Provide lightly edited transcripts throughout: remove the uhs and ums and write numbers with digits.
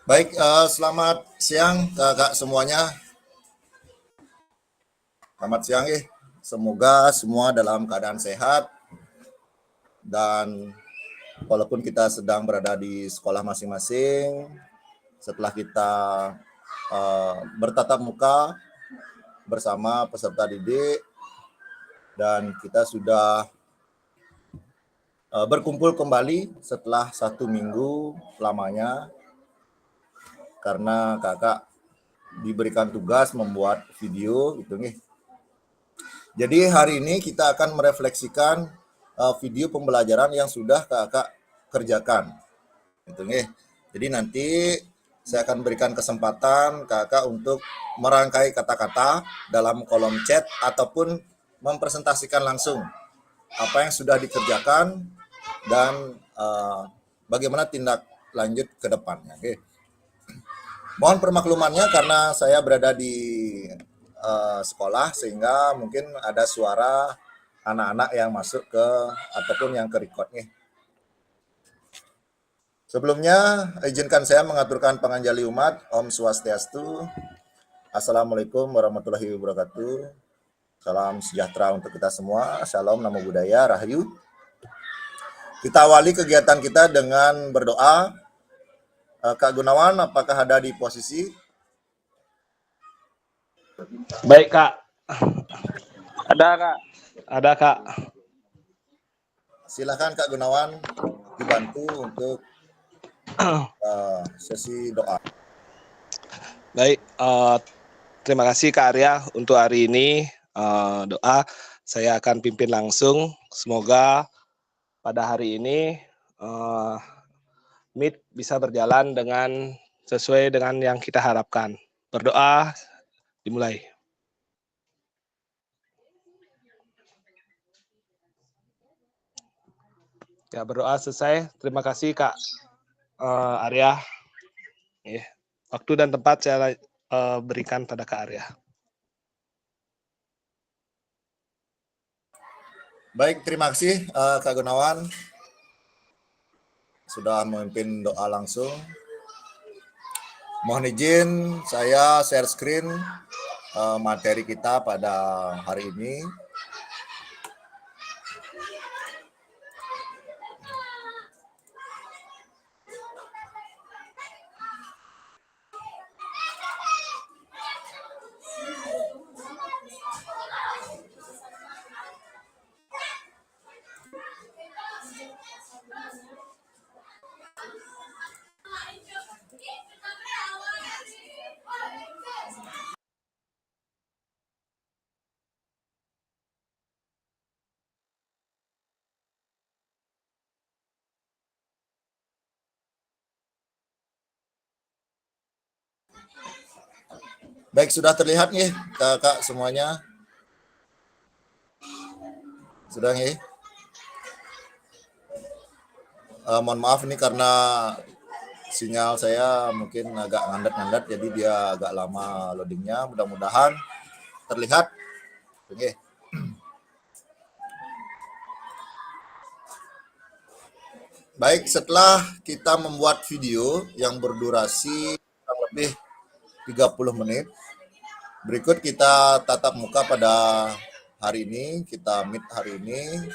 Baik, selamat siang kakak semuanya. Selamat siang Semoga semua dalam keadaan sehat dan walaupun kita sedang berada di sekolah masing-masing, setelah kita bertatap muka bersama peserta didik dan kita sudah berkumpul kembali setelah 1 minggu lamanya karena kakak diberikan tugas membuat video gitu nih. Jadi hari ini kita akan merefleksikan video pembelajaran yang sudah kakak kerjakan. Gitu nih. Jadi nanti saya akan berikan kesempatan kakak untuk merangkai kata-kata dalam kolom chat ataupun mempresentasikan langsung apa yang sudah dikerjakan dan bagaimana tindak lanjut ke depannya. Oke. Mohon permaklumannya karena saya berada di sekolah sehingga mungkin ada suara anak-anak yang masuk ke ataupun yang ke record nih. Sebelumnya izinkan saya mengaturkan panganjali umat. Om Swastiastu. Assalamualaikum warahmatullahi wabarakatuh. Salam sejahtera untuk kita semua. Shalom, namo buddhaya, rahayu. Kita awali kegiatan kita dengan berdoa. Kak Gunawan, apakah ada di posisi? Baik, Kak. Ada, Kak. Ada, Kak. Silakan Kak Gunawan dibantu untuk sesi doa. Baik, terima kasih Kak Arya untuk hari ini. Doa saya akan pimpin langsung. Semoga pada hari ini Meet bisa berjalan dengan sesuai dengan yang kita harapkan. Berdoa, dimulai. Ya, berdoa selesai. Terima kasih Kak Arya. Waktu dan tempat saya berikan pada Kak Arya. Baik, terima kasih Kak Gunawan sudah memimpin doa langsung. Mohon izin saya share screen materi kita pada hari ini. Baik, sudah terlihat nih kakak semuanya? Sudah nih? Mohon maaf nih karena sinyal saya mungkin agak ngandat-ngandat, jadi dia agak lama loadingnya. Mudah-mudahan terlihat. Oke. Baik, setelah kita membuat video yang berdurasi kurang lebih 30 menit, berikut kita tatap muka pada hari ini, kita meet hari ini,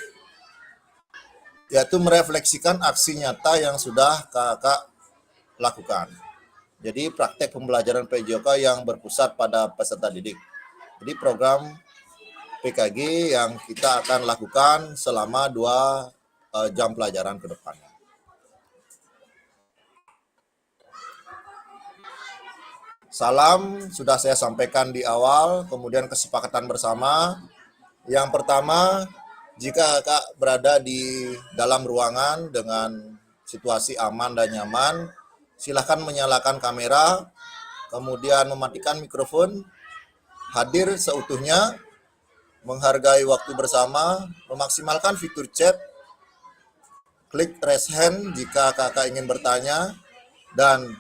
yaitu merefleksikan aksi nyata yang sudah kakak lakukan. Jadi praktek pembelajaran PJOK yang berpusat pada peserta didik. Jadi program PKG yang kita akan lakukan selama 2 jam pelajaran ke depannya. Salam sudah saya sampaikan di awal, kemudian kesepakatan bersama. Yang pertama, jika kakak berada di dalam ruangan dengan situasi aman dan nyaman, silahkan menyalakan kamera, kemudian mematikan mikrofon, hadir seutuhnya, menghargai waktu bersama, memaksimalkan fitur chat, klik raise hand jika kakak ingin bertanya, dan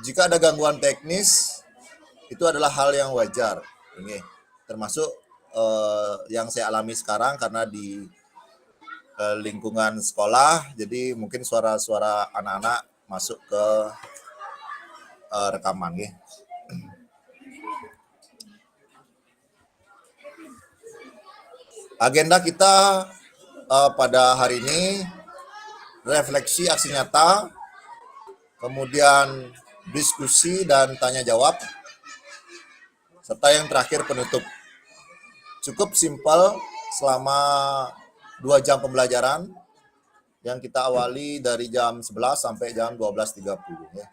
jika ada gangguan teknis, itu adalah hal yang wajar. Ini termasuk yang saya alami sekarang karena di lingkungan sekolah, jadi mungkin suara-suara anak-anak masuk ke rekaman nggih. Agenda kita pada hari ini refleksi aksi nyata, kemudian diskusi dan tanya jawab, serta yang terakhir penutup. Cukup simpel selama 2 jam pembelajaran yang kita awali dari jam 11 sampai jam 12.30 ya.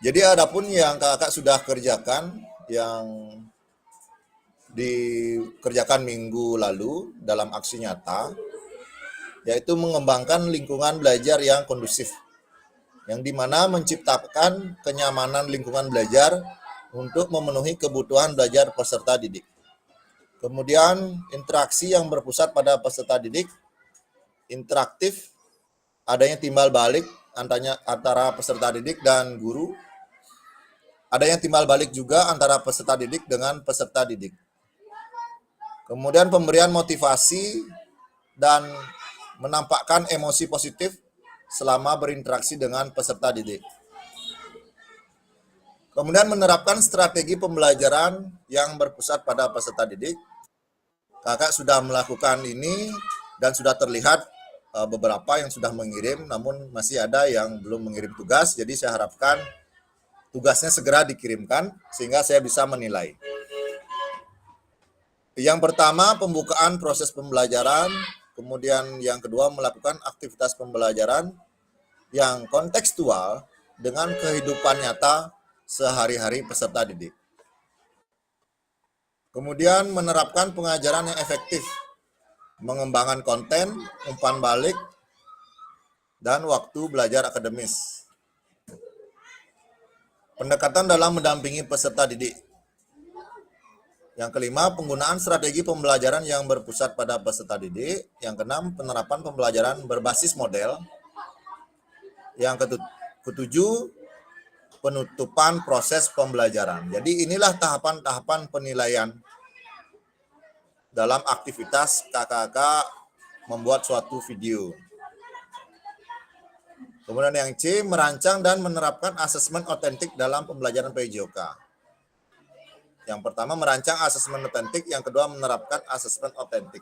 Jadi adapun yang kakak sudah kerjakan, yang dikerjakan minggu lalu dalam aksi nyata, yaitu mengembangkan lingkungan belajar yang kondusif, yang dimana menciptakan kenyamanan lingkungan belajar untuk memenuhi kebutuhan belajar peserta didik. Kemudian interaksi yang berpusat pada peserta didik, interaktif, adanya timbal balik antara peserta didik dan guru, adanya timbal balik juga antara peserta didik dengan peserta didik. Kemudian pemberian motivasi dan menampakkan emosi positif selama berinteraksi dengan peserta didik. Kemudian menerapkan strategi pembelajaran yang berpusat pada peserta didik. Kakak sudah melakukan ini dan sudah terlihat beberapa yang sudah mengirim, namun masih ada yang belum mengirim tugas, jadi saya harapkan tugasnya segera dikirimkan sehingga saya bisa menilai. Yang pertama, pembukaan proses pembelajaran, kemudian yang kedua melakukan aktivitas pembelajaran yang kontekstual dengan kehidupan nyata sehari-hari peserta didik. Kemudian menerapkan pengajaran yang efektif, mengembangkan konten, umpan balik, dan waktu belajar akademis. Pendekatan dalam mendampingi peserta didik. Yang kelima, penggunaan strategi pembelajaran yang berpusat pada peserta didik. Yang keenam, penerapan pembelajaran berbasis model. Yang ketujuh, penutupan proses pembelajaran. Jadi inilah tahapan-tahapan penilaian dalam aktivitas kakak-kakak membuat suatu video. Kemudian yang C, merancang dan menerapkan asesmen otentik dalam pembelajaran PJOK. Yang pertama merancang asesmen otentik, yang kedua menerapkan asesmen otentik.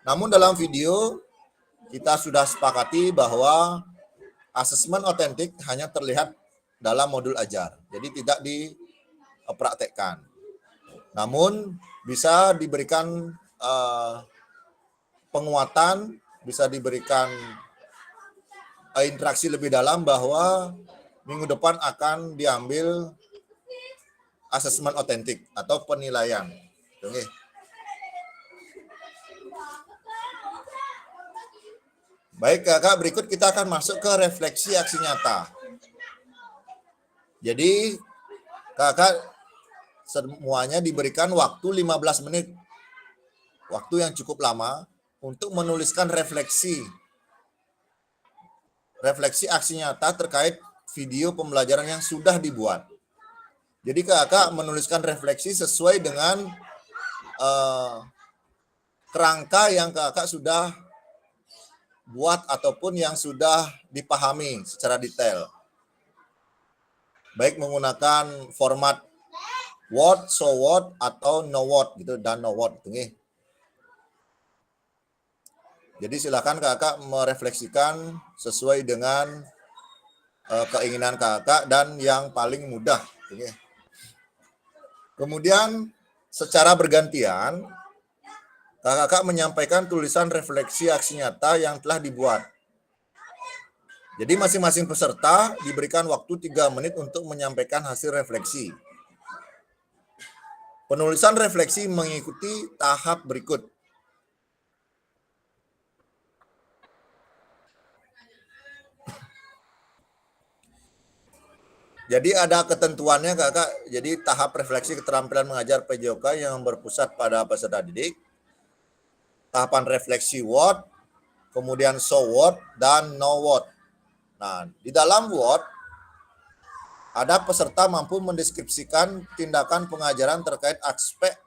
Namun dalam video kita sudah sepakati bahwa asesmen otentik hanya terlihat dalam modul ajar, jadi tidak dipraktekkan. Namun bisa diberikan penguatan, bisa diberikan interaksi lebih dalam bahwa minggu depan akan diambil asesmen otentik atau penilaian. Oke. Baik kakak, berikut kita akan masuk ke refleksi aksi nyata. Jadi kakak semuanya diberikan waktu 15 menit. Waktu yang cukup lama untuk menuliskan refleksi aksi nyata terkait video pembelajaran yang sudah dibuat. Jadi kakak menuliskan refleksi sesuai dengan kerangka yang kakak sudah buat ataupun yang sudah dipahami secara detail. Baik menggunakan format Word, so Word, atau no Word gitu, dan no Word. Jadi silakan kakak merefleksikan sesuai dengan keinginan kakak dan yang paling mudah. Kemudian secara bergantian kakak menyampaikan tulisan refleksi aksi nyata yang telah dibuat. Jadi masing-masing peserta diberikan waktu 3 menit untuk menyampaikan hasil refleksi. Penulisan refleksi mengikuti tahap berikut. Jadi ada ketentuannya kakak. Jadi tahap refleksi keterampilan mengajar PJOK yang berpusat pada peserta didik. Tahapan refleksi Word, kemudian so Word, dan no Word. Nah, di dalam Word, ada peserta mampu mendeskripsikan tindakan pengajaran terkait aspek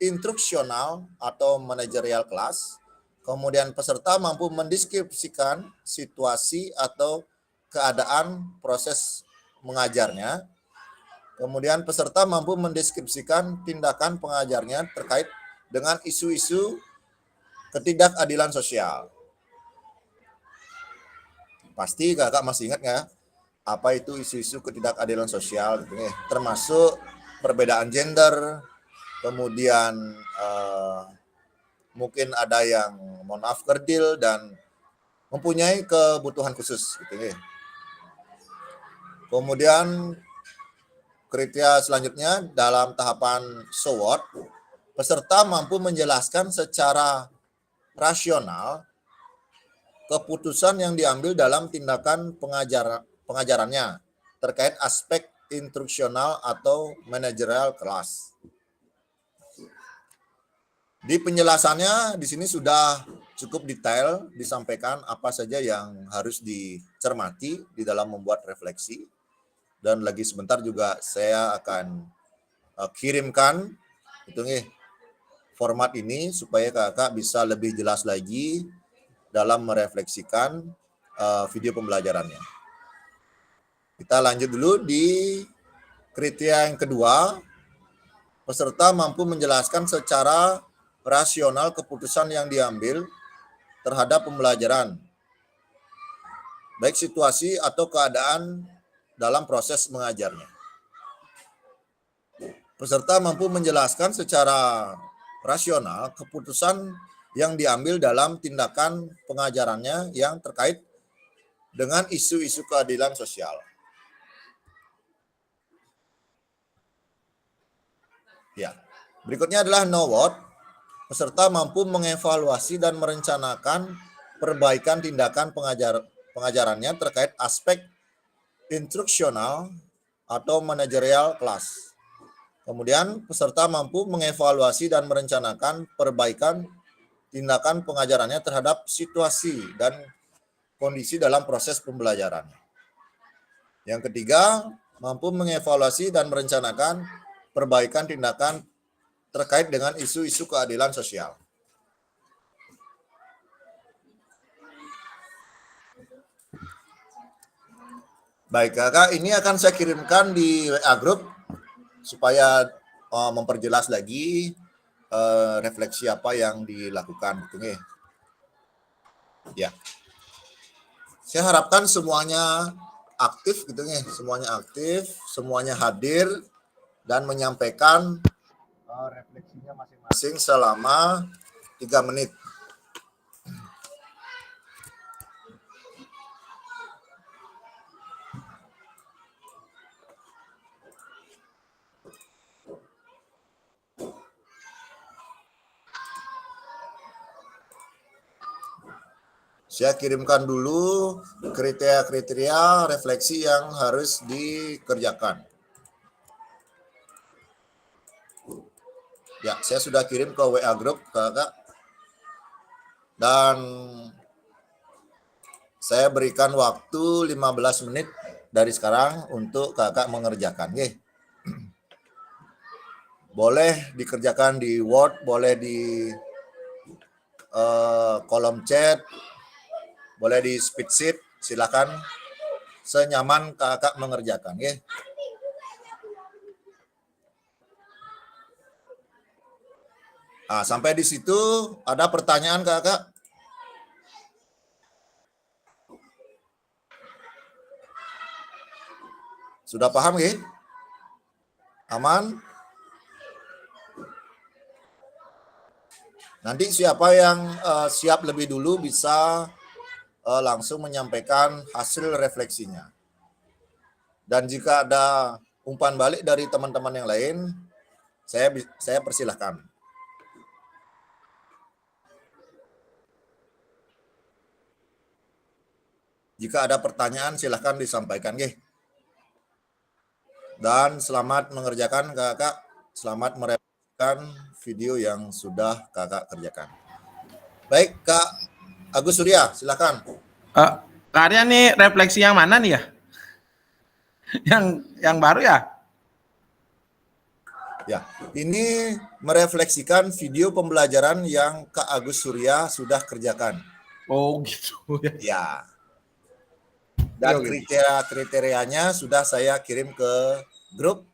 instruksional atau manajerial kelas. Kemudian peserta mampu mendeskripsikan situasi atau keadaan proses mengajarnya. Kemudian peserta mampu mendeskripsikan tindakan pengajarnya terkait dengan isu-isu ketidakadilan sosial. Pasti kakak masih ingat nggak apa itu isu-isu ketidakadilan sosial gitu ya? Termasuk perbedaan gender, kemudian mungkin ada yang mohon maaf kerdil dan mempunyai kebutuhan khusus gitu ya. Kemudian kriteria selanjutnya dalam tahapan SWOT, peserta mampu menjelaskan secara rasional keputusan yang diambil dalam tindakan pengajarannya terkait aspek instruksional atau manajerial kelas. Di penjelasannya di sini sudah cukup detail disampaikan apa saja yang harus dicermati di dalam membuat refleksi. Dan lagi sebentar juga saya akan kirimkan itu nih format ini supaya kakak bisa lebih jelas lagi dalam merefleksikan video pembelajarannya. Kita lanjut dulu di kriteria yang kedua. Peserta mampu menjelaskan secara rasional keputusan yang diambil terhadap pembelajaran, baik situasi atau keadaan dalam proses mengajarnya. Peserta mampu menjelaskan secara rasional keputusan yang diambil dalam tindakan pengajarannya yang terkait dengan isu-isu keadilan sosial. Ya, berikutnya adalah NOWOT. Peserta mampu mengevaluasi dan merencanakan perbaikan tindakan pengajarannya terkait aspek instruksional atau manajerial kelas. Kemudian peserta mampu mengevaluasi dan merencanakan perbaikan tindakan pengajarannya terhadap situasi dan kondisi dalam proses pembelajaran. Yang ketiga, mampu mengevaluasi dan merencanakan perbaikan tindakan terkait dengan isu-isu keadilan sosial. Baik, kakak, ini akan saya kirimkan di WA Group supaya memperjelas lagi refleksi apa yang dilakukan. Gitu, ya. Saya harapkan semuanya aktif, gitu nih, semuanya aktif, semuanya hadir dan menyampaikan refleksinya masing-masing selama 3 menit. Saya kirimkan dulu kriteria-kriteria refleksi yang harus dikerjakan. Ya, saya sudah kirim ke WA Group, kakak. Dan saya berikan waktu 15 menit dari sekarang untuk kakak mengerjakan. Boleh dikerjakan di Word, boleh di kolom chat, boleh di spreadsheet, silakan senyaman kakak mengerjakan. Nah, sampai di situ ada pertanyaan kakak? Sudah paham ya? Aman? Nanti siapa yang siap lebih dulu bisa langsung menyampaikan hasil refleksinya. Dan jika ada umpan balik dari teman-teman yang lain, saya persilahkan. Jika ada pertanyaan silahkan disampaikan. Dan selamat mengerjakan kakak, selamat merefleksikan video yang sudah kakak kerjakan. Baik, Kak Agus Surya, silakan. Kak Arya nih refleksi yang mana nih ya? Yang baru ya? Ya, ini merefleksikan video pembelajaran yang Kak Agus Surya sudah kerjakan. Oh gitu ya. Ya. Dan Oke, oke. kriteria-kriterianya sudah saya kirim ke grup.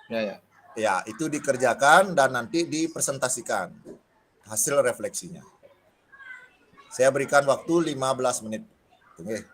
Ya, ya. Ya, itu dikerjakan dan nanti dipresentasikan hasil refleksinya. Saya berikan waktu 15 menit. Oke.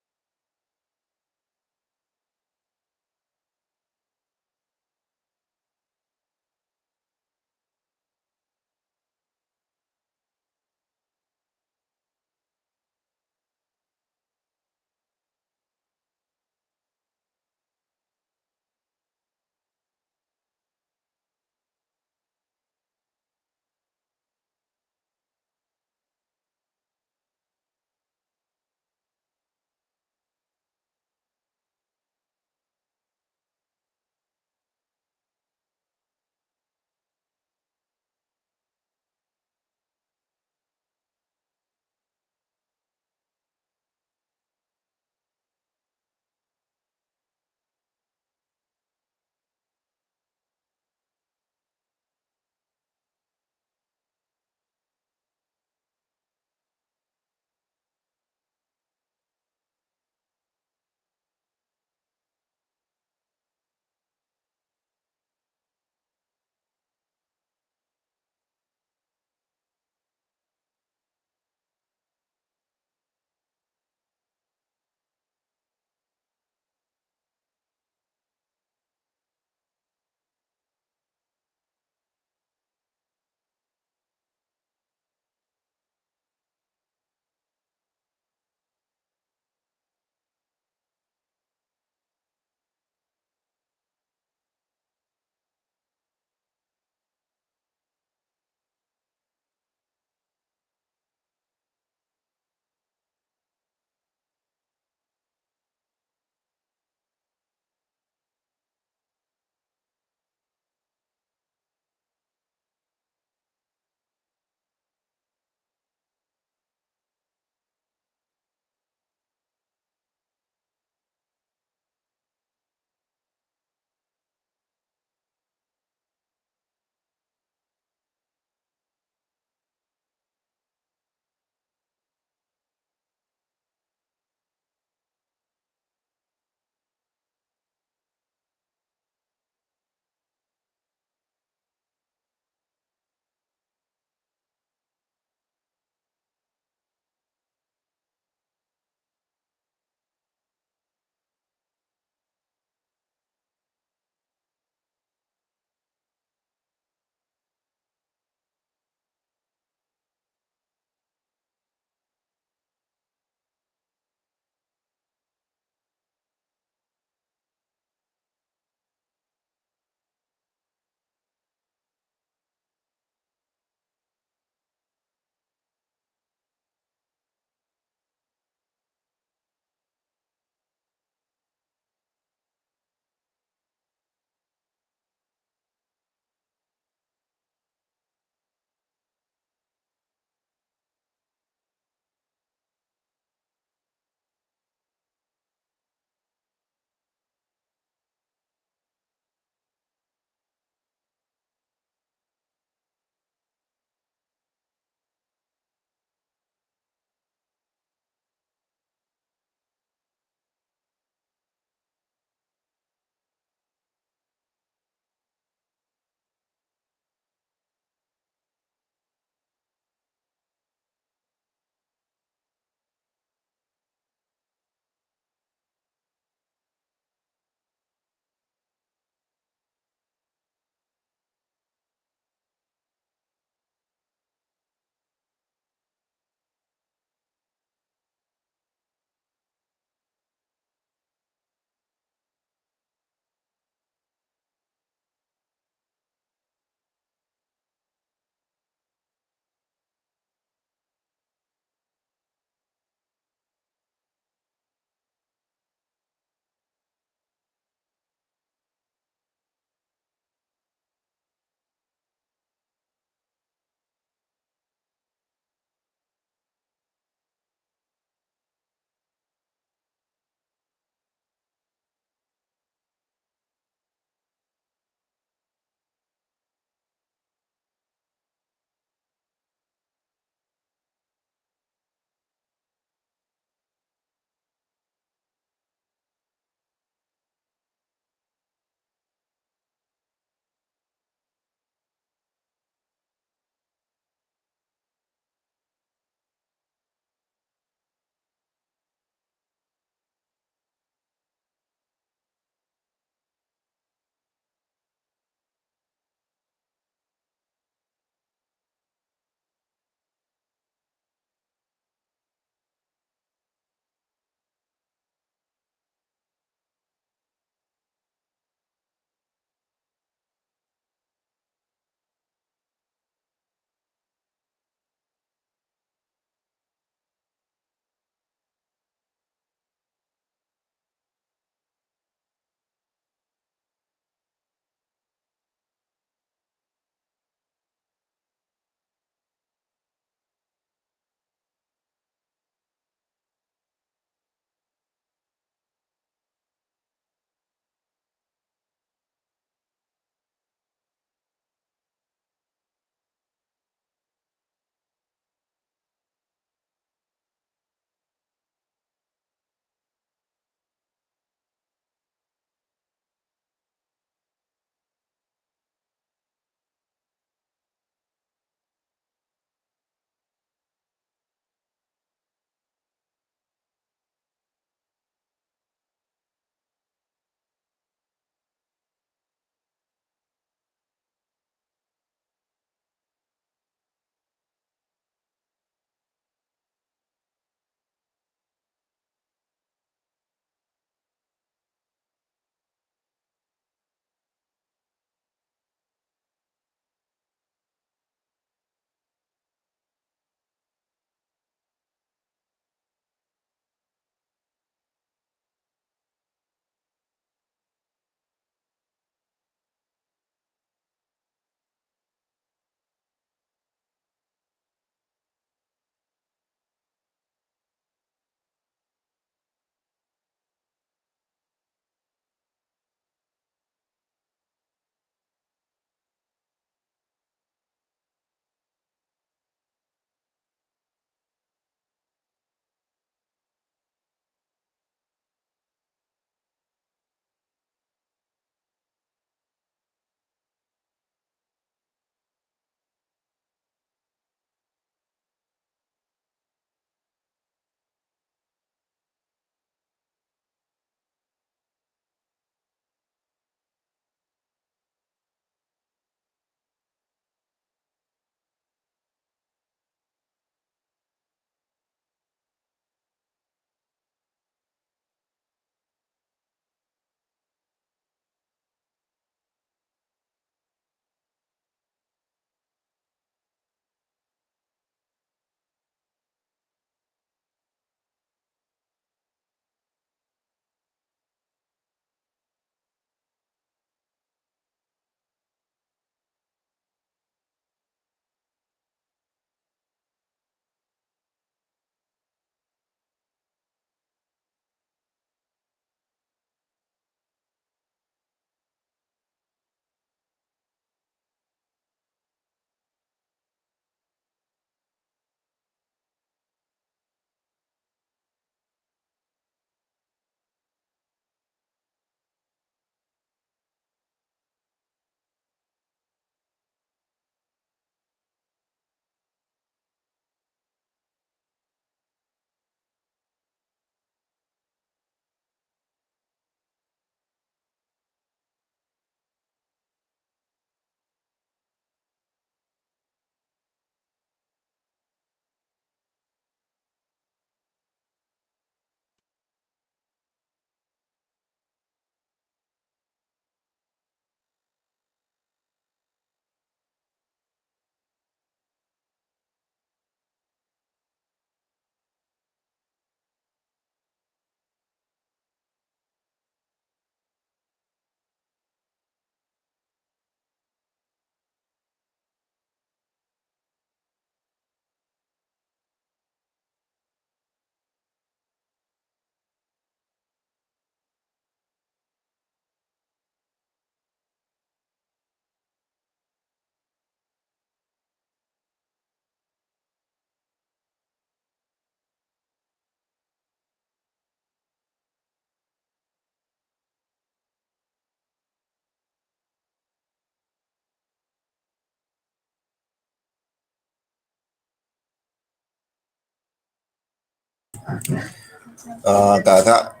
Kakak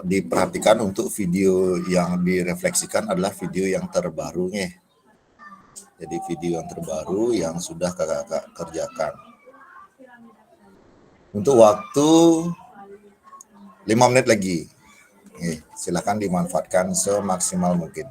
diperhatikan untuk video yang direfleksikan adalah video yang terbaru nih. Jadi video yang terbaru yang sudah kakak kerjakan. Untuk waktu 5 menit lagi. Nih, silakan dimanfaatkan semaksimal mungkin.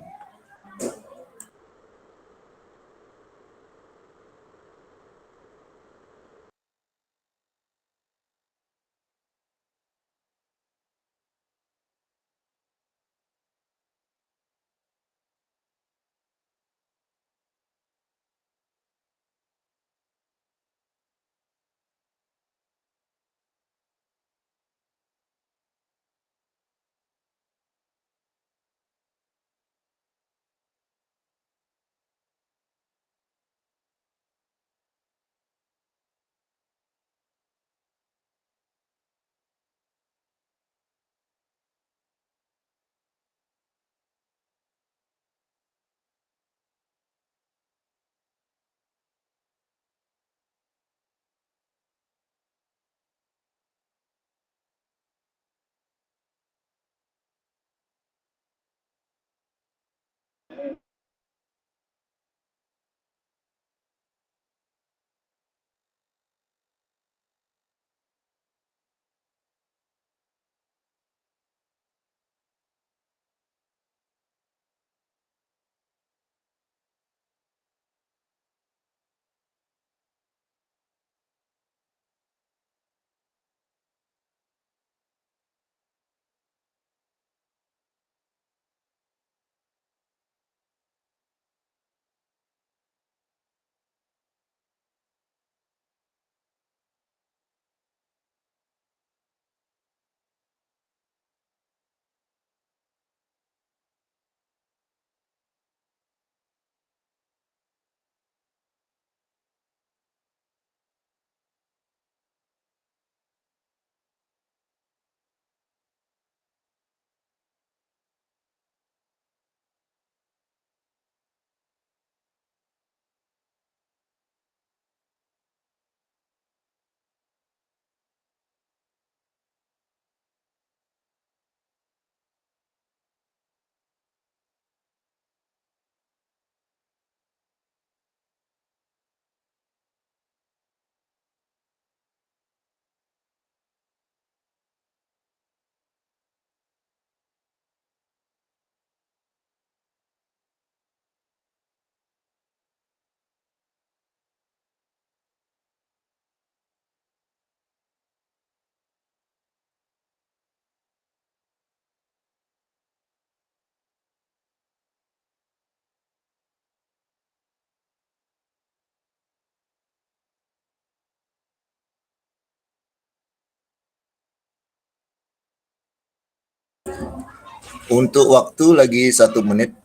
Untuk waktu lagi 1 menit,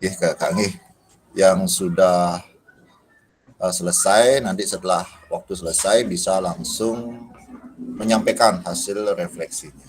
ya kakak nih, yang sudah selesai. Nanti setelah waktu selesai bisa langsung menyampaikan hasil refleksinya.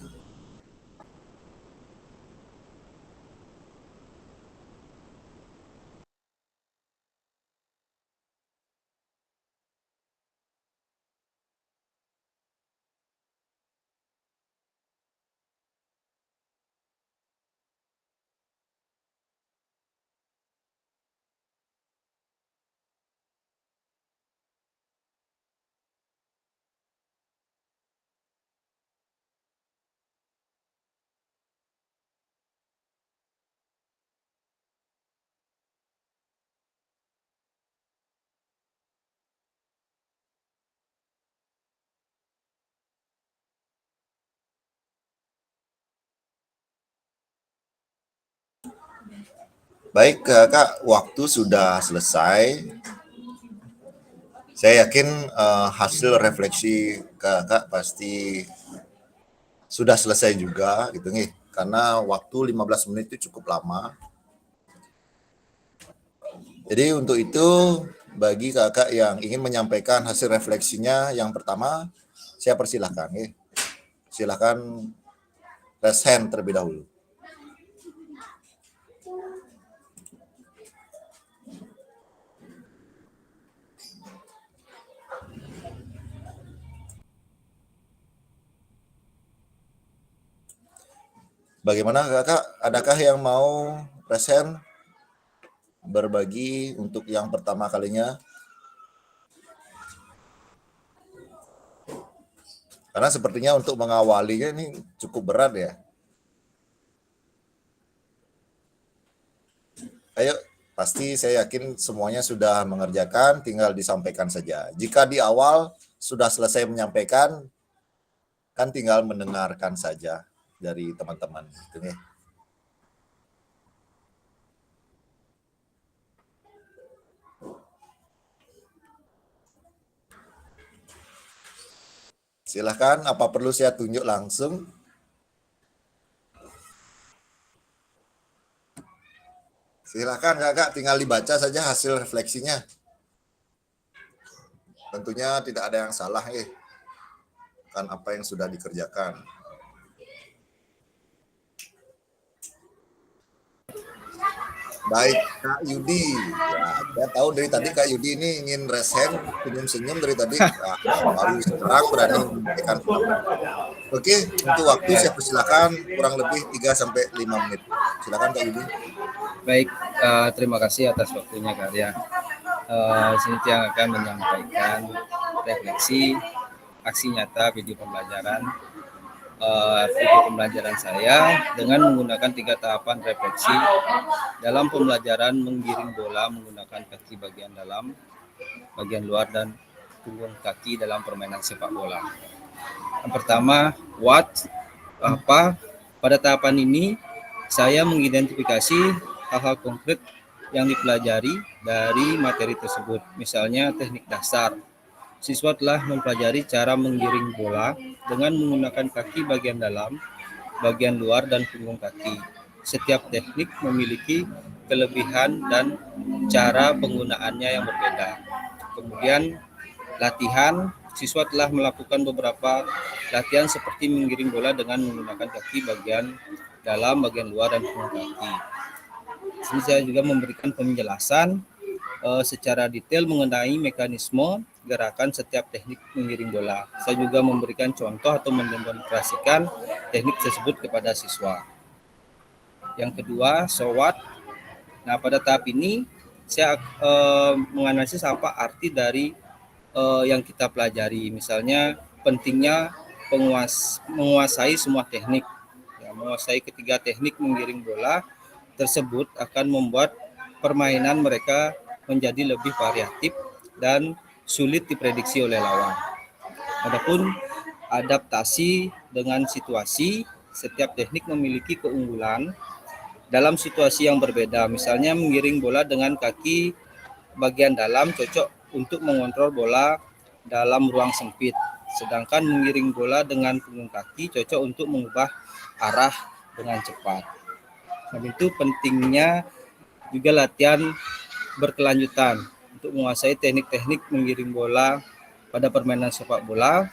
Baik kakak, waktu sudah selesai. Saya yakin hasil refleksi kakak pasti sudah selesai juga gitu nih. Karena waktu 15 menit itu cukup lama. Jadi untuk itu bagi kakak yang ingin menyampaikan hasil refleksinya, yang pertama saya persilahkan nih. Silakan raise hand terlebih dahulu. Bagaimana kakak? Adakah yang mau present berbagi untuk yang pertama kalinya? Karena sepertinya untuk mengawalinya ini cukup berat ya. Ayo, pasti saya yakin semuanya sudah mengerjakan, tinggal disampaikan saja. Jika di awal sudah selesai menyampaikan, kan tinggal mendengarkan saja dari teman-teman. Gitu nih. Silahkan, apa perlu saya tunjuk langsung? Silahkan kakak, tinggal dibaca saja hasil refleksinya. Tentunya tidak ada yang salah kan apa yang sudah dikerjakan. Baik, Kak Yudi. Ya, saya tahu dari tadi Kak Yudi ini ingin resen, senyum-senyum dari tadi. Wah, baru sekarang berani menyampaikan pendapat. Oke, untuk waktu saya persilakan kurang lebih 3-5 menit. Silakan Kak Yudi. Baik, terima kasih atas waktunya Kak Arya. Sini yang akan menyampaikan refleksi aksi nyata video pembelajaran saya dengan menggunakan 3 tahapan refleksi dalam pembelajaran menggiring bola menggunakan kaki bagian dalam, bagian luar, dan punggung kaki dalam permainan sepak bola. Yang pertama, what, apa. Pada tahapan ini saya mengidentifikasi hal-hal konkret yang dipelajari dari materi tersebut. Misalnya teknik dasar. Siswa telah mempelajari cara menggiring bola dengan menggunakan kaki bagian dalam, bagian luar, dan punggung kaki. Setiap teknik memiliki kelebihan dan cara penggunaannya yang berbeda. Kemudian latihan, siswa telah melakukan beberapa latihan seperti menggiring bola dengan menggunakan kaki bagian dalam, bagian luar, dan punggung kaki. Sini saya juga memberikan penjelasan secara detail mengenai mekanisme gerakan setiap teknik menggiring bola. Saya juga memberikan contoh atau mendemonstrasikan teknik tersebut kepada siswa. Yang kedua, so what. Nah, pada tahap ini saya menganalisis apa arti dari yang kita pelajari. Misalnya pentingnya menguasai semua teknik. Ya, menguasai ketiga teknik menggiring bola tersebut akan membuat permainan mereka menjadi lebih variatif dan sulit diprediksi oleh lawan. Adapun adaptasi dengan situasi, setiap teknik memiliki keunggulan dalam situasi yang berbeda. Misalnya menggiring bola dengan kaki bagian dalam cocok untuk mengontrol bola dalam ruang sempit. Sedangkan menggiring bola dengan punggung kaki cocok untuk mengubah arah dengan cepat. Dan itu pentingnya juga latihan berkelanjutan untuk menguasai teknik-teknik menggiring bola pada permainan sepak bola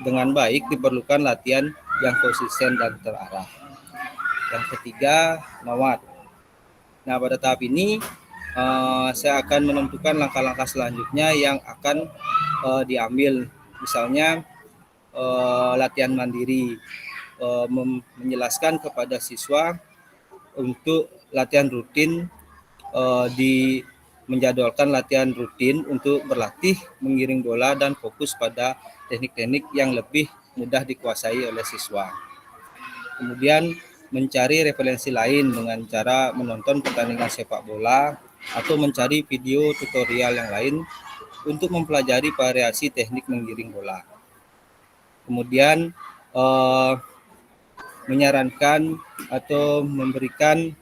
dengan baik diperlukan latihan yang konsisten dan terarah. Yang ketiga, nawat. Nah, pada tahap ini saya akan menentukan langkah-langkah selanjutnya yang akan diambil. Misalnya latihan mandiri, menjelaskan kepada siswa untuk latihan rutin menjadwalkan latihan rutin untuk berlatih menggiring bola dan fokus pada teknik-teknik yang lebih mudah dikuasai oleh siswa. Kemudian mencari referensi lain dengan cara menonton pertandingan sepak bola atau mencari video tutorial yang lain untuk mempelajari variasi teknik menggiring bola. Kemudian menyarankan atau memberikan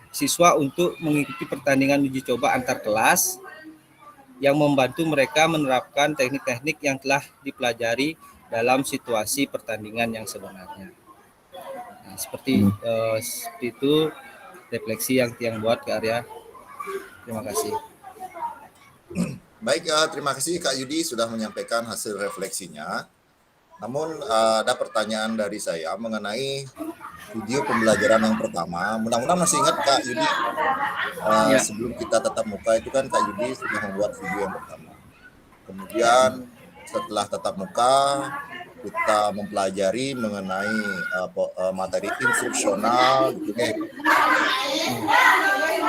siswa untuk mengikuti pertandingan uji coba antar kelas yang membantu mereka menerapkan teknik-teknik yang telah dipelajari dalam situasi pertandingan yang sebenarnya. Nah, seperti itu refleksi yang Tiang buat ke Arya. Terima kasih. Baik, terima kasih Kak Yudi sudah menyampaikan hasil refleksinya. Namun ada pertanyaan dari saya mengenai video pembelajaran yang pertama. Mudah-mudahan masih ingat Kak Yudi, sebelum kita tatap muka itu kan Kak Yudi sudah membuat video yang pertama. Kemudian setelah tatap muka kita mempelajari mengenai materi instruksional gitu nih.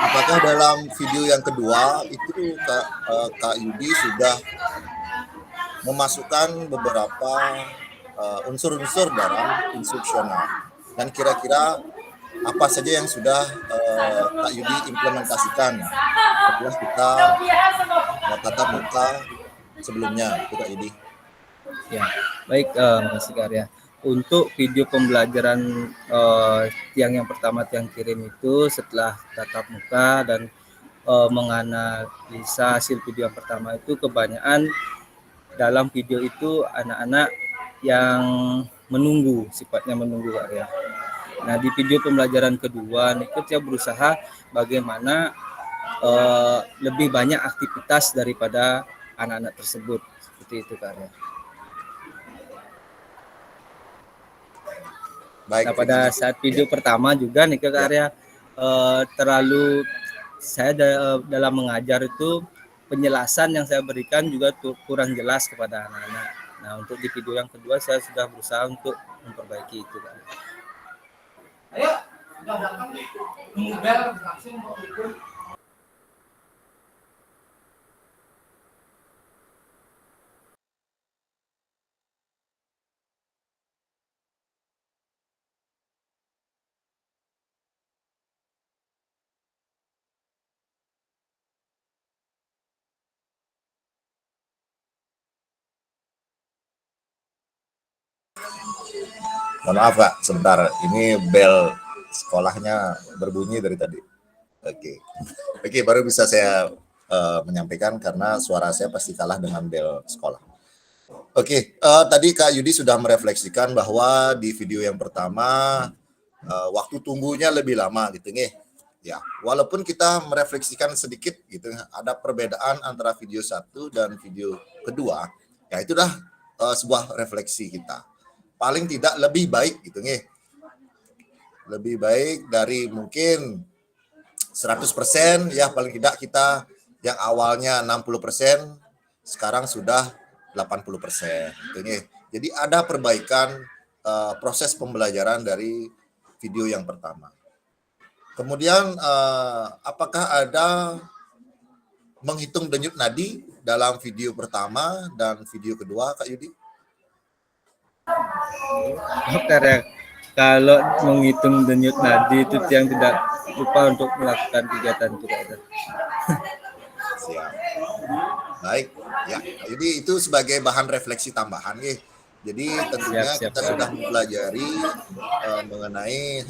Apakah dalam video yang kedua itu Kak Yudi sudah memasukkan beberapa unsur-unsur dalam instruksional, dan kira-kira apa saja yang sudah Kak Yudi implementasikan setelah kita tatap muka sebelumnya, Kak Yudi? Ya, baik, makasih Kak Arya. Untuk video pembelajaran yang pertama yang kirim itu setelah tatap muka dan menganalisa hasil video yang pertama itu, kebanyakan dalam video itu anak-anak yang menunggu, sifatnya menunggu Kak Arya. Nah, di video pembelajaran kedua nih saya berusaha bagaimana lebih banyak aktivitas daripada anak-anak tersebut, seperti itu Kak Arya. Baik, nah, pada saat video pertama juga nih Kak Arya, terlalu saya dalam mengajar itu penjelasan yang saya berikan juga kurang jelas kepada anak-anak. Nah, untuk di video yang kedua saya sudah berusaha untuk memperbaiki itu Kak. Ayo, udah belakang mobil langsung mau ikut. Mohon maaf Kak, sebentar. Ini bel sekolahnya berbunyi dari tadi. Oke, baru bisa saya menyampaikan karena suara saya pasti kalah dengan bel sekolah. Tadi Kak Yudi sudah merefleksikan bahwa di video yang pertama waktu tunggunya lebih lama gitu nih. Ya, walaupun kita merefleksikan sedikit gitu, ada perbedaan antara video 1 dan video kedua. Ya, itu dah sebuah refleksi kita. Paling tidak lebih baik gitu nih. Lebih baik dari mungkin 100%, ya paling tidak kita yang awalnya 60% sekarang sudah 80% gitu nih. Jadi ada perbaikan proses pembelajaran dari video yang pertama. Kemudian apakah ada menghitung denyut nadi dalam video pertama dan video kedua Kak Yudi? Kalau menghitung denyut nadi itu yang tidak lupa untuk melakukan kegiatan itu. Siap. Baik, ya. Jadi itu sebagai bahan refleksi tambahan nih. Jadi tentunya siap, kita sudah mempelajari mengenai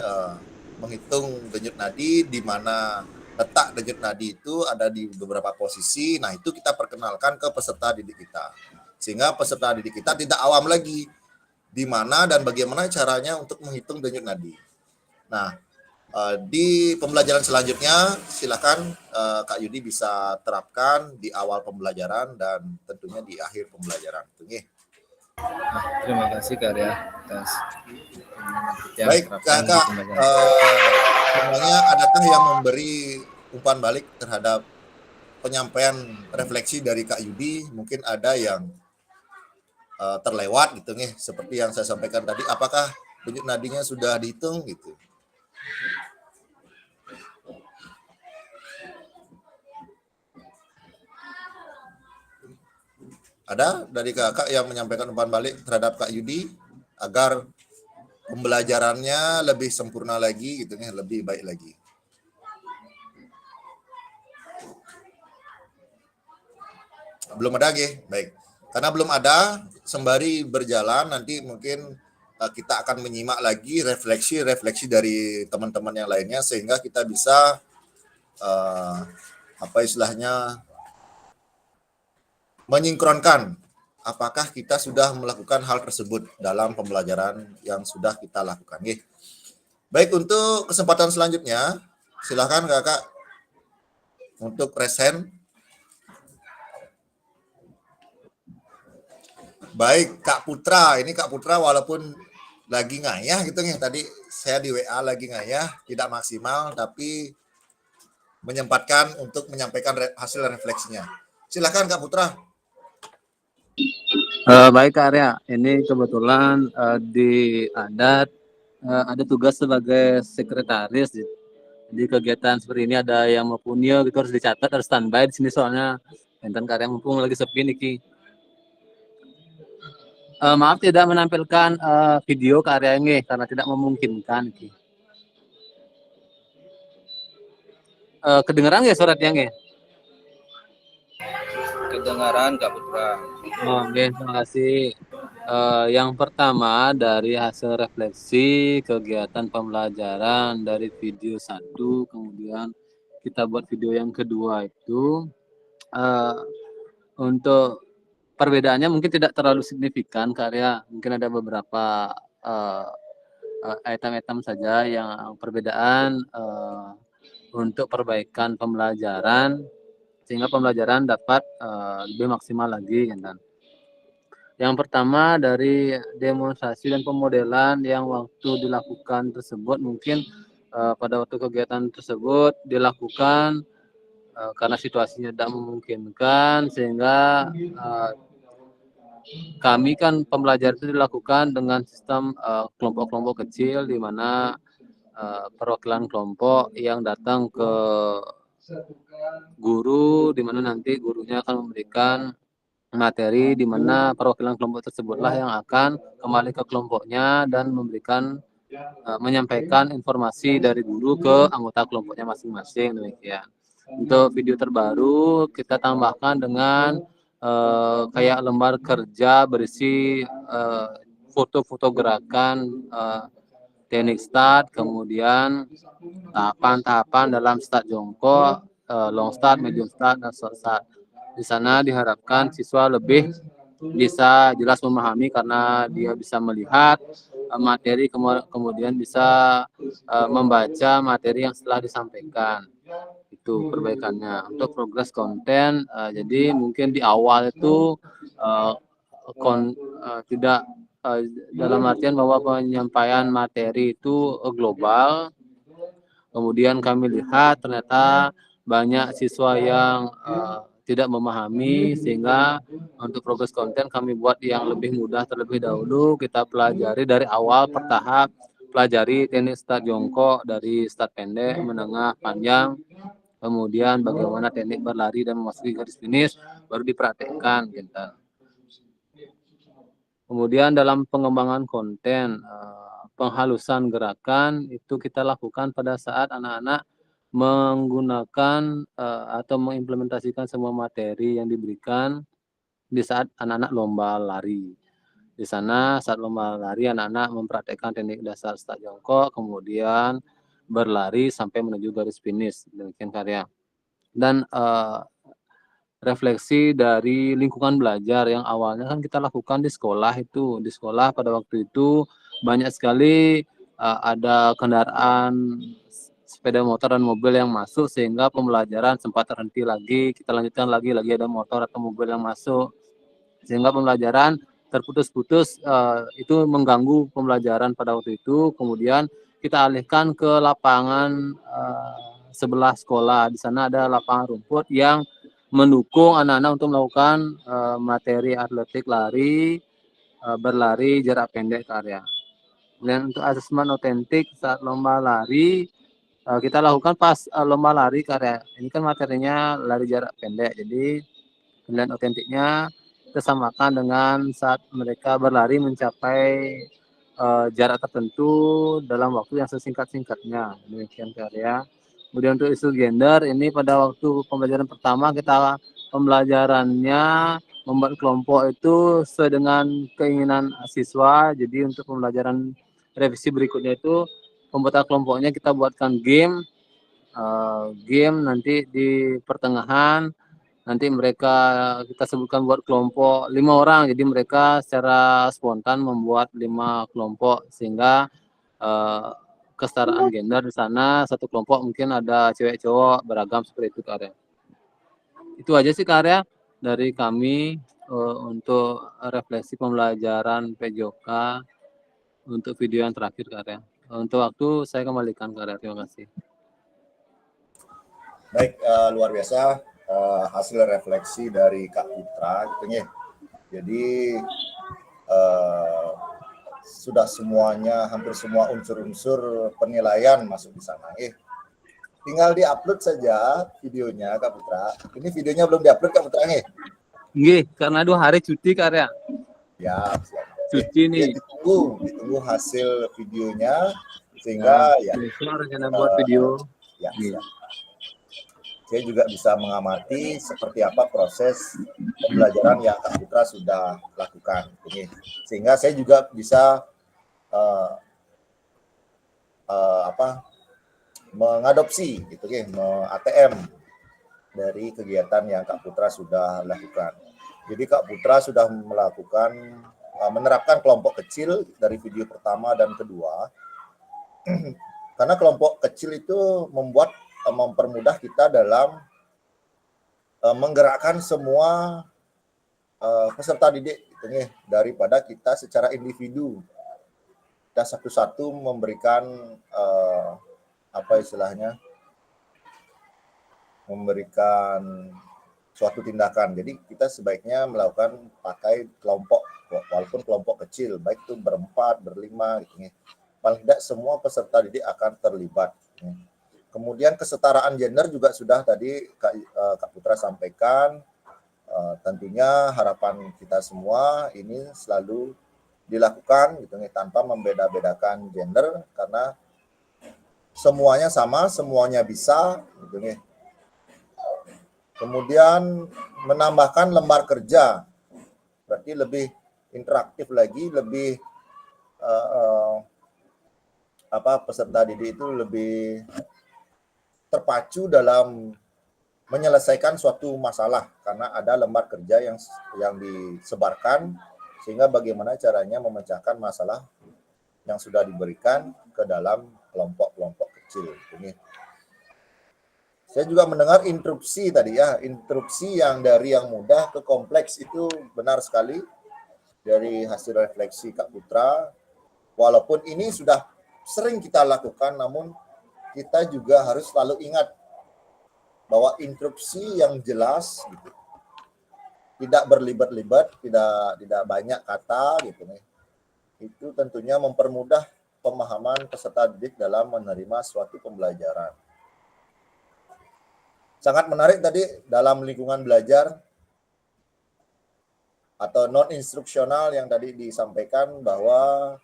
menghitung denyut nadi, di mana letak denyut nadi itu ada di beberapa posisi. Nah, itu kita perkenalkan ke peserta didik kita. Sehingga peserta didik kita tidak awam lagi di mana dan bagaimana caranya untuk menghitung denyut nadi. Nah, di pembelajaran selanjutnya silakan Kak Yudi bisa terapkan di awal pembelajaran dan tentunya di akhir pembelajaran. Terima kasih Kak Arya atas baik Kakak, sebenarnya adakah yang memberi umpan balik terhadap penyampaian refleksi dari Kak Yudi? Mungkin ada yang terlewat gitu nih, seperti yang saya sampaikan tadi, apakah denyut nadinya sudah dihitung gitu? Ada dari kakak yang menyampaikan umpan balik terhadap Kak Yudi agar pembelajarannya lebih sempurna lagi gitu nih, lebih baik lagi? Belum ada G? Baik. Karena belum ada, sembari berjalan nanti mungkin kita akan menyimak lagi refleksi dari teman-teman yang lainnya sehingga kita bisa menyingkronkan apakah kita sudah melakukan hal tersebut dalam pembelajaran yang sudah kita lakukan. Baik, untuk kesempatan selanjutnya silakan kakak untuk resen. Baik, Kak Putra. Ini Kak Putra walaupun lagi ngayah gitu nih. Tadi saya di WA lagi ngayah, tidak maksimal, tapi menyempatkan untuk menyampaikan hasil refleksinya. Silakan Kak Putra. Baik Kak Arya, ini kebetulan di adat ada tugas sebagai sekretaris. Jadi kegiatan seperti ini ada yang mau punya gitu harus dicatat, harus standby di sini soalnya enten Kak Arya mumpung lagi sepi niki. Maaf tidak menampilkan video Kak Arya ini karena tidak memungkinkan niki. Kedengeran ya suratnya nggih? Kedengaran Kak Putra. Oh, oke, terima kasih. Yang pertama dari hasil refleksi kegiatan pembelajaran dari video 1, kemudian kita buat video yang kedua itu untuk perbedaannya mungkin tidak terlalu signifikan karya, mungkin ada beberapa item-item saja yang perbedaan untuk perbaikan pembelajaran sehingga pembelajaran dapat lebih maksimal lagi kan. Yang pertama dari demonstrasi dan pemodelan yang waktu dilakukan tersebut mungkin pada waktu kegiatan tersebut dilakukan karena situasinya tidak memungkinkan sehingga kami kan pembelajaran itu dilakukan dengan sistem kelompok-kelompok kecil di mana perwakilan kelompok yang datang ke guru di mana nanti gurunya akan memberikan materi di mana perwakilan kelompok tersebutlah yang akan kembali ke kelompoknya dan memberikan menyampaikan informasi dari guru ke anggota kelompoknya masing-masing demikian. Untuk video terbaru kita tambahkan dengan kayak lembar kerja berisi foto-foto gerakan teknik start, kemudian tahapan-tahapan dalam start jongkok, long start, medium start, dan short start. Di sana diharapkan siswa lebih bisa jelas memahami karena dia bisa melihat materi kemudian bisa membaca materi yang setelah disampaikan. Itu perbaikannya. Untuk progres konten, jadi mungkin di awal itu tidak dalam artian bahwa penyampaian materi itu global. Kemudian kami lihat ternyata banyak siswa yang tidak memahami sehingga untuk progres konten kami buat yang lebih mudah terlebih dahulu. Kita pelajari dari awal bertahap, pelajari teknik start jongkok dari start pendek, menengah, panjang, kemudian bagaimana teknik berlari dan memasuki garis finish baru dipraktekkan gitu. Kemudian dalam pengembangan konten, penghalusan gerakan itu kita lakukan pada saat anak-anak menggunakan atau mengimplementasikan semua materi yang diberikan di saat anak-anak lomba lari. Di sana saat lomba lari anak-anak mempraktekkan teknik dasar start jongkok, kemudian berlari sampai menuju garis finish, demikian karya. Dan refleksi dari lingkungan belajar yang awalnya kan kita lakukan di sekolah itu. Di sekolah pada waktu itu banyak sekali ada kendaraan sepeda motor dan mobil yang masuk sehingga pembelajaran sempat terhenti lagi, kita lanjutkan lagi ada motor atau mobil yang masuk sehingga pembelajaran terputus-putus, itu mengganggu pembelajaran pada waktu itu. Kemudian kita alihkan ke lapangan sebelah sekolah. Di sana ada lapangan rumput yang mendukung anak-anak untuk melakukan materi atletik lari, berlari jarak pendek ke area. Dan untuk asesmen otentik saat lomba lari kita lakukan pas lomba lari karya. Ini kan materinya lari jarak pendek. Jadi penilaian otentiknya kita samakan dengan saat mereka berlari mencapai jarak tertentu dalam waktu yang sesingkat-singkatnya. Demikian karya. Kemudian untuk isu gender ini pada waktu pembelajaran pertama kita pembelajarannya membuat kelompok itu sesuai dengan keinginan siswa. Jadi untuk pembelajaran revisi berikutnya itu pembuatan kelompoknya kita buatkan game nanti di pertengahan nanti mereka kita sebutkan buat kelompok 5 orang, jadi mereka secara spontan membuat 5 kelompok sehingga kesetaraan gender di sana. Satu kelompok mungkin ada cewek cowok beragam seperti itu karya. Itu aja sih karya dari kami untuk refleksi pembelajaran PJOK untuk video yang terakhir karya. Untuk waktu saya kembalikan karya. Terima kasih. Baik, luar biasa hasil refleksi dari Kak Putra gitu ya. Jadi sudah semuanya, hampir semua unsur-unsur penilaian masuk di sana. Tinggal diupload saja videonya, Kak Putra. Ini videonya belum diupload, Kak Putra nih. Nggih, karena 2 hari cuti Karya. Ya, siap. Cuti nih. Ditunggu hasil videonya sehingga ya besok rencana buat video. ya siap. Saya juga bisa mengamati seperti apa proses pembelajaran yang Kak Putra sudah lakukan. Ini sehingga saya juga bisa mengadopsi gitu ATM dari kegiatan yang Kak Putra sudah lakukan. Jadi Kak Putra sudah melakukan menerapkan kelompok kecil dari video pertama dan kedua. Karena kelompok kecil itu mempermudah kita dalam menggerakkan semua peserta didik gitu, daripada kita secara individu. Kita satu-satu memberikan memberikan suatu tindakan. Jadi kita sebaiknya melakukan pakai kelompok, walaupun kelompok kecil, baik itu berempat, berlima, gitu. Paling tidak semua peserta didik akan terlibat. Kemudian kesetaraan gender juga sudah tadi Kak Putra sampaikan. Tentunya harapan kita semua ini selalu dilakukan gitu, tanpa membeda-bedakan gender, karena semuanya sama, semuanya bisa gitu. Kemudian menambahkan lembar kerja, berarti lebih interaktif lagi, lebih peserta didik itu lebih terpacu dalam menyelesaikan suatu masalah karena ada lembar kerja yang disebarkan, sehingga bagaimana caranya memecahkan masalah yang sudah diberikan ke dalam kelompok-kelompok kecil. Ini saya juga mendengar instruksi tadi ya, instruksi yang dari yang mudah ke kompleks itu benar sekali dari hasil refleksi Kak Putra. Walaupun ini sudah sering kita lakukan, namun kita juga harus selalu ingat bahwa instruksi yang jelas gitu, tidak berlibat-libat, tidak banyak kata gitu nih, itu tentunya mempermudah pemahaman peserta didik dalam menerima suatu pembelajaran. Sangat menarik tadi dalam lingkungan belajar atau non-instruksional yang tadi disampaikan bahwa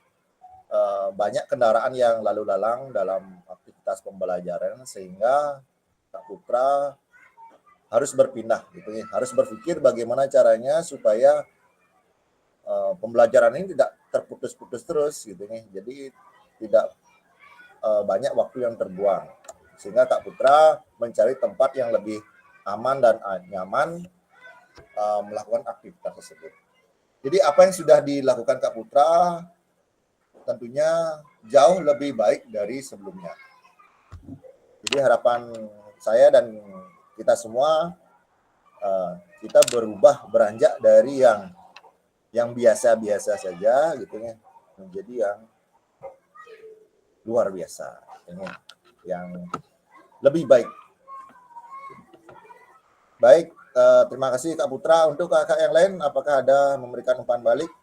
banyak kendaraan yang lalu lalang dalam aktivitas pembelajaran, sehingga Kak Putra harus berpindah gitu ya, harus berpikir bagaimana caranya supaya pembelajaran ini tidak terputus-putus terus gitu nih. Jadi tidak banyak waktu yang terbuang, sehingga Kak Putra mencari tempat yang lebih aman dan nyaman melakukan aktivitas tersebut. Jadi apa yang sudah dilakukan Kak Putra tentunya jauh lebih baik dari sebelumnya. Jadi harapan saya dan kita semua, kita beranjak dari yang biasa-biasa saja gitu ya, menjadi yang luar biasa, yang lebih baik. Baik, terima kasih Kak Putra. Untuk kakak yang lain, apakah ada memberikan umpan balik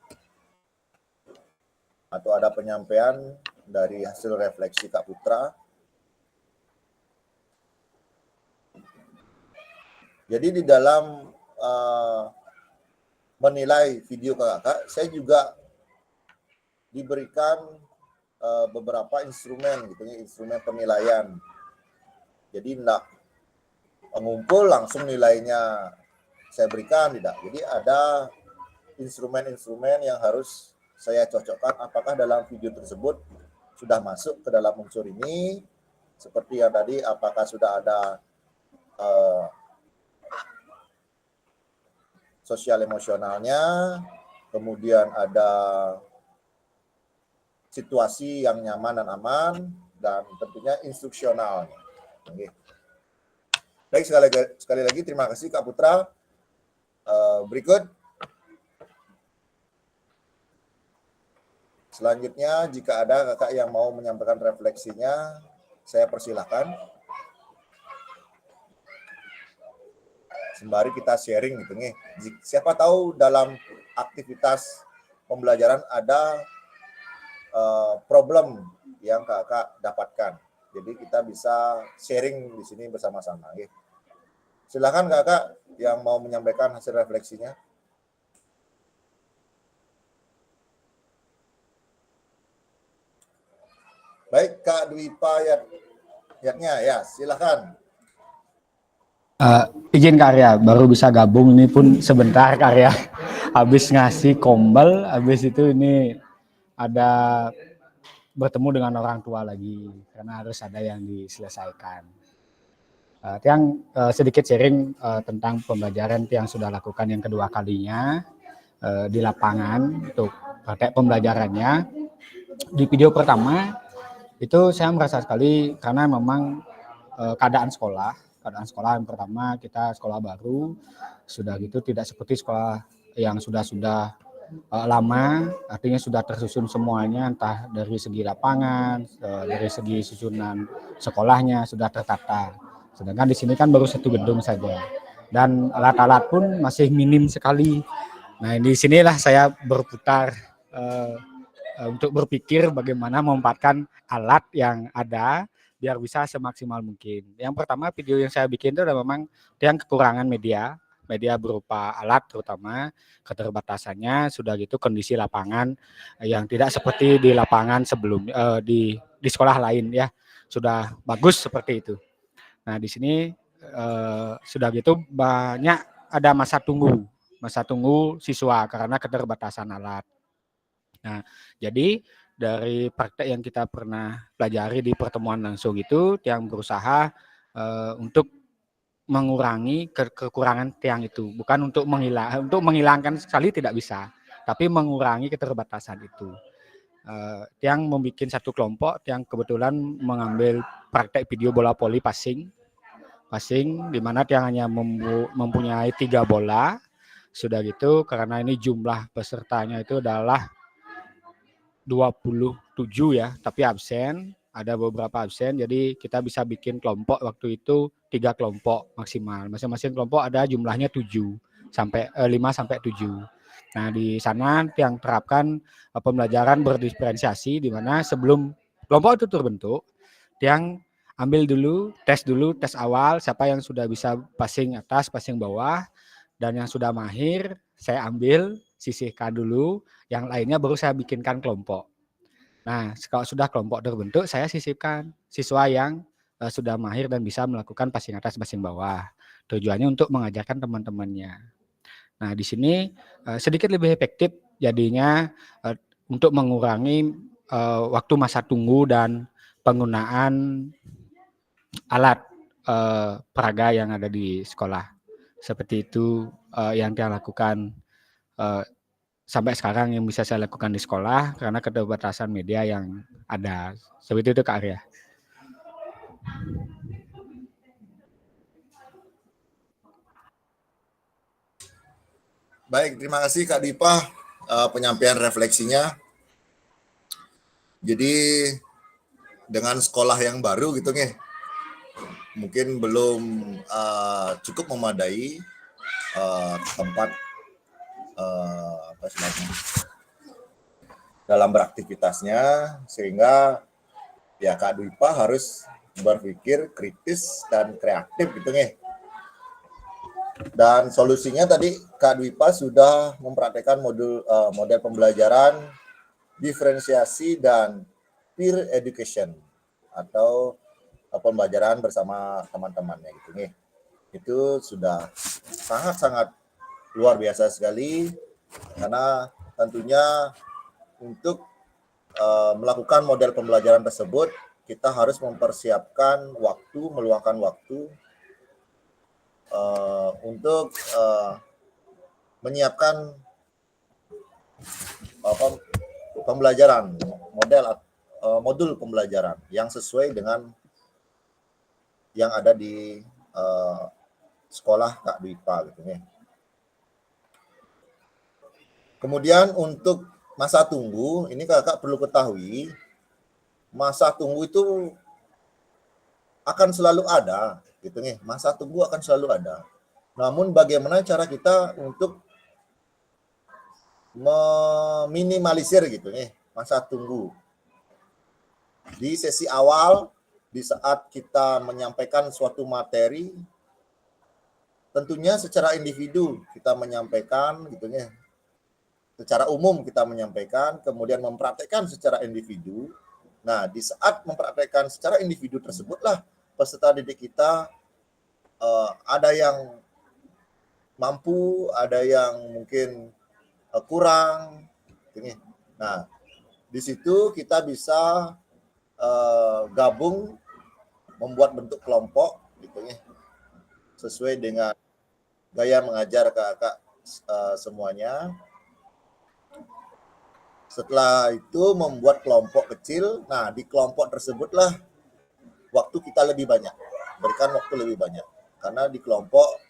atau ada penyampaian dari hasil refleksi Kak Putra? Jadi di dalam menilai video kakak, saya juga diberikan beberapa instrumen gitu ya, instrumen penilaian. Jadi enggak mengumpul langsung nilainya saya berikan, tidak. Jadi ada instrumen-instrumen yang harus saya cocokkan apakah dalam video tersebut sudah masuk ke dalam unsur ini, seperti yang tadi apakah sudah ada sosial emosionalnya, kemudian ada situasi yang nyaman dan aman, dan tentunya instruksionalnya. Oke. Baik, sekali lagi terima kasih Kak Putra. Berikut selanjutnya, jika ada kakak yang mau menyampaikan refleksinya, saya persilahkan. sembari kita sharing gitu nih. Siapa tahu dalam aktivitas pembelajaran ada problem yang kakak dapatkan. Jadi kita bisa sharing di sini bersama-sama. Gitu. Silakan kakak yang mau menyampaikan hasil refleksinya. Baik, Kak Dwipa Yatnya, ya silakan. Izin Karya, baru bisa gabung ini pun sebentar Karya. Habis ngasih kombel, habis itu ini ada bertemu dengan orang tua lagi karena harus ada yang diselesaikan. Sedikit sharing tentang pembelajaran yang sudah lakukan yang kedua kalinya di lapangan untuk praktek pembelajarannya. Di video pertama itu saya merasa sekali karena memang keadaan sekolah yang pertama kita sekolah baru, sudah gitu tidak seperti sekolah yang sudah lama, artinya sudah tersusun semuanya, entah dari segi lapangan, dari segi susunan sekolahnya sudah tertata. Sedangkan di sini kan baru satu gedung saja, dan alat-alat pun masih minim sekali. Nah di sinilah saya berputar untuk berpikir bagaimana memanfaatkan alat yang ada biar bisa semaksimal mungkin. Yang pertama video yang saya bikin itu adalah memang yang kekurangan media berupa alat terutama keterbatasannya, sudah gitu kondisi lapangan yang tidak seperti di lapangan sebelum di sekolah lain ya, sudah bagus seperti itu. Nah di sini sudah gitu banyak ada masa tunggu siswa karena keterbatasan alat. Nah, jadi dari praktek yang kita pernah pelajari di pertemuan langsung itu, yang berusaha untuk mengurangi kekurangan tiang itu, bukan untuk menghilangkan sekali tidak bisa, tapi mengurangi keterbatasan itu. Tiang membuat satu kelompok yang kebetulan mengambil praktek video bola voli passing, di mana tiang hanya mempunyai 3 bola, sudah gitu karena ini jumlah pesertanya itu adalah 27 ya, tapi absen, ada beberapa absen, jadi kita bisa bikin kelompok waktu itu 3 kelompok maksimal. Masing-masing kelompok ada jumlahnya 5 sampai 7. Nah, di sana yang terapkan pembelajaran berdiferensiasi di mana sebelum kelompok itu terbentuk, yang ambil dulu, tes awal siapa yang sudah bisa passing atas, passing bawah, dan yang sudah mahir saya ambil, sisihkan dulu, yang lainnya baru saya bikinkan kelompok. Nah, kalau sudah kelompok terbentuk, saya sisipkan siswa yang sudah mahir dan bisa melakukan passing atas, passing bawah. Tujuannya untuk mengajarkan teman-temannya. Nah, di sini sedikit lebih efektif jadinya untuk mengurangi waktu masa tunggu dan penggunaan alat peraga yang ada di sekolah. Seperti itu yang saya lakukan sampai sekarang yang bisa saya lakukan di sekolah karena keterbatasan media yang ada. Seperti itu Kak Arya. Baik, terima kasih Kak Dipa penyampaian refleksinya. Jadi dengan sekolah yang baru gitu nih, mungkin belum cukup memadai tempat dalam beraktivitasnya, sehingga ya Kak Dipa harus berpikir kritis dan kreatif gitu nih. Dan solusinya tadi Kak Dwipa sudah mempraktekkan model pembelajaran diferensiasi dan peer education atau pembelajaran bersama teman-temannya gitu nih. Itu sudah sangat-sangat luar biasa sekali karena tentunya untuk melakukan model pembelajaran tersebut kita harus mempersiapkan waktu, meluangkan waktu untuk menyiapkan pembelajaran modul pembelajaran yang sesuai dengan yang ada di sekolah Kak Dwipa gitu nih. Kemudian untuk masa tunggu ini kakak perlu ketahui masa tunggu itu akan selalu ada gitu nih, masa tunggu akan selalu ada. Namun bagaimana cara kita untuk meminimalisir gitu nih masa tunggu. Di sesi awal, di saat kita menyampaikan suatu materi, tentunya secara individu kita menyampaikan gitu ya. Secara umum kita menyampaikan, kemudian mempraktekkan secara individu. Nah, di saat mempraktekkan secara individu tersebutlah peserta didik kita ada yang mampu, ada yang mungkin kurang. Gitu. Nah, di situ kita bisa gabung membuat bentuk kelompok gitu ya, sesuai dengan gaya mengajar kakak semuanya. Setelah itu membuat kelompok kecil. Nah, di kelompok tersebutlah waktu kita lebih banyak, berikan waktu lebih banyak, karena di kelompok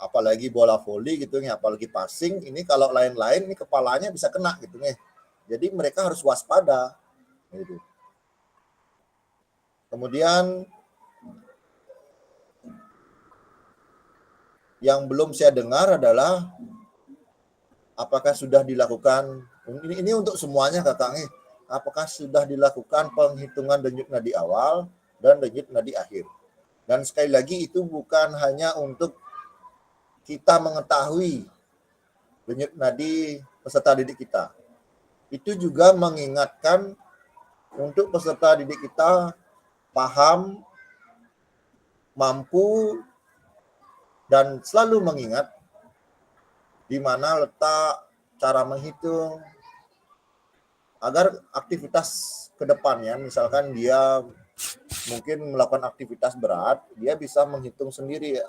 apalagi bola voli gitu nih, apalagi passing ini, kalau lain-lain ini kepalanya bisa kena gitu nih. Jadi mereka harus waspada gitu. Kemudian yang belum saya dengar adalah apakah sudah dilakukan, ini untuk semuanya kakak nih, apakah sudah dilakukan penghitungan denyut nadi awal dan denyut nadi akhir. Dan sekali lagi itu bukan hanya untuk kita mengetahui denyut nadi peserta didik kita. Itu juga mengingatkan untuk peserta didik kita paham, mampu, dan selalu mengingat di mana letak cara menghitung, agar aktivitas ke depannya, misalkan dia mungkin melakukan aktivitas berat, dia bisa menghitung sendiri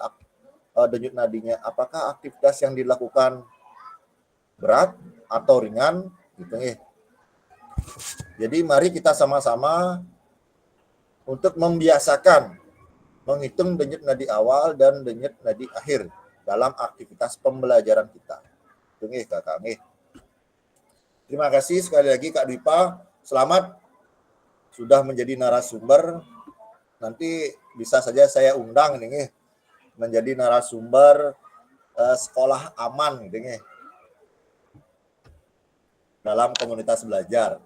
denyut nadinya, apakah aktivitas yang dilakukan berat atau ringan gitu nih. Jadi mari kita sama-sama untuk membiasakan menghitung denyut nadi awal dan denyut nadi akhir dalam aktivitas pembelajaran kita. Itu nih kakak nih. Terima kasih sekali lagi Kak Dwipa, selamat sudah menjadi narasumber. Nanti bisa saja saya undang nih menjadi narasumber sekolah aman nih dalam komunitas belajar.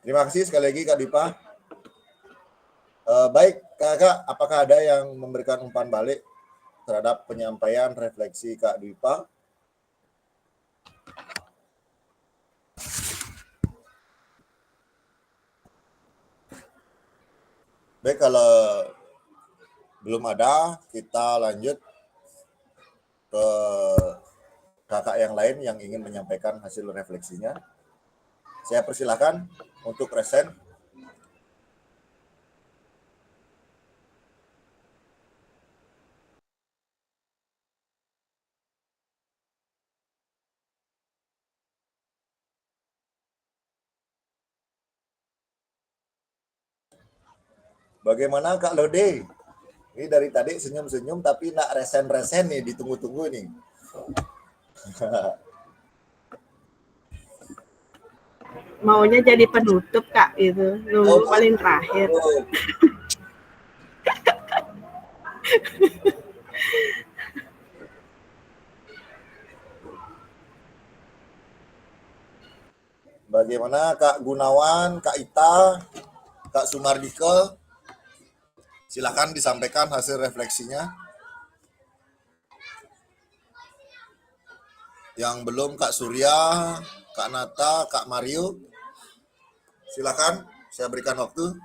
Terima kasih sekali lagi Kak Dwipa. Baik kakak, apakah ada yang memberikan umpan balik terhadap penyampaian refleksi Kak Dwipa? Baik, kalau belum ada, kita lanjut ke kakak yang lain yang ingin menyampaikan hasil refleksinya. Saya persilakan untuk resen. Bagaimana Kak Lode? Ini dari tadi senyum-senyum tapi nak resen-resen nih, ditunggu-tunggu nih. Maunya jadi penutup Kak, itu nunggu paling terakhir. Bagaimana Kak Gunawan, Kak Ita, Kak Sumardike? Silakan disampaikan hasil refleksinya. Yang belum Kak Surya, Kak Nata, Kak Mario. Silakan, saya berikan waktu.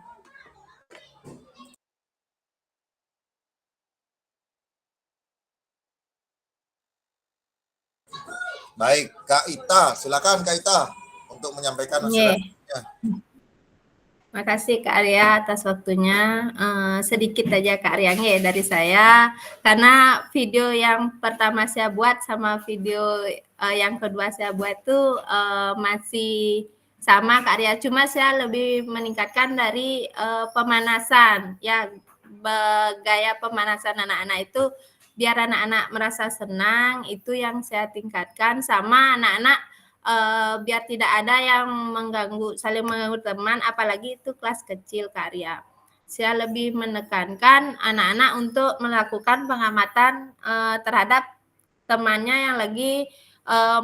Baik, Kak Ita, silakan Kak Ita untuk menyampaikan hasil refleksinya. Makasih Kak Arya atas waktunya. Sedikit aja Kak Arya dari saya, karena video yang pertama saya buat sama video yang kedua saya buat tuh masih sama Kak Arya, cuma saya lebih meningkatkan dari pemanasan, ya gaya pemanasan anak-anak itu biar anak-anak merasa senang, itu yang saya tingkatkan, sama anak-anak biar tidak ada yang saling mengganggu teman, apalagi itu kelas kecil Kak Arya. saya lebih menekankan anak-anak untuk melakukan pengamatan terhadap temannya yang lagi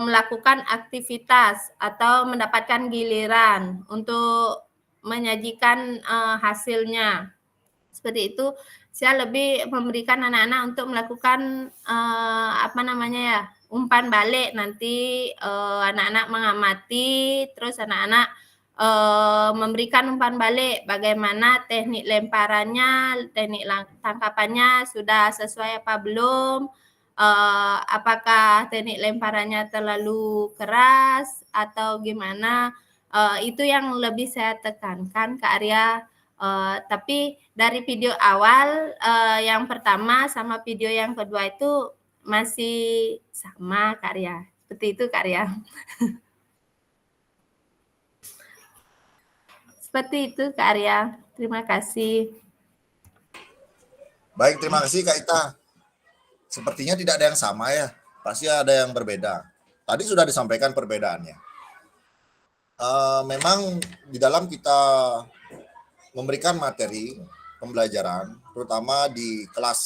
melakukan aktivitas atau mendapatkan giliran untuk menyajikan hasilnya. Seperti itu, saya lebih memberikan anak-anak untuk melakukan umpan balik. Nanti anak-anak mengamati, terus anak-anak memberikan umpan balik bagaimana teknik lemparannya, teknik tangkapannya sudah sesuai apa belum, apakah teknik lemparannya terlalu keras atau gimana. Itu yang lebih saya tekankan Kak Arya. Tapi dari video awal yang pertama sama video yang kedua itu masih sama Kak Arya. Seperti itu Kak Arya. Seperti itu Kak Arya. Terima kasih. Baik, terima kasih Kak Ita. Sepertinya tidak ada yang sama ya, pasti ada yang berbeda. Tadi sudah disampaikan perbedaannya. Memang di dalam kita memberikan materi pembelajaran, terutama di kelas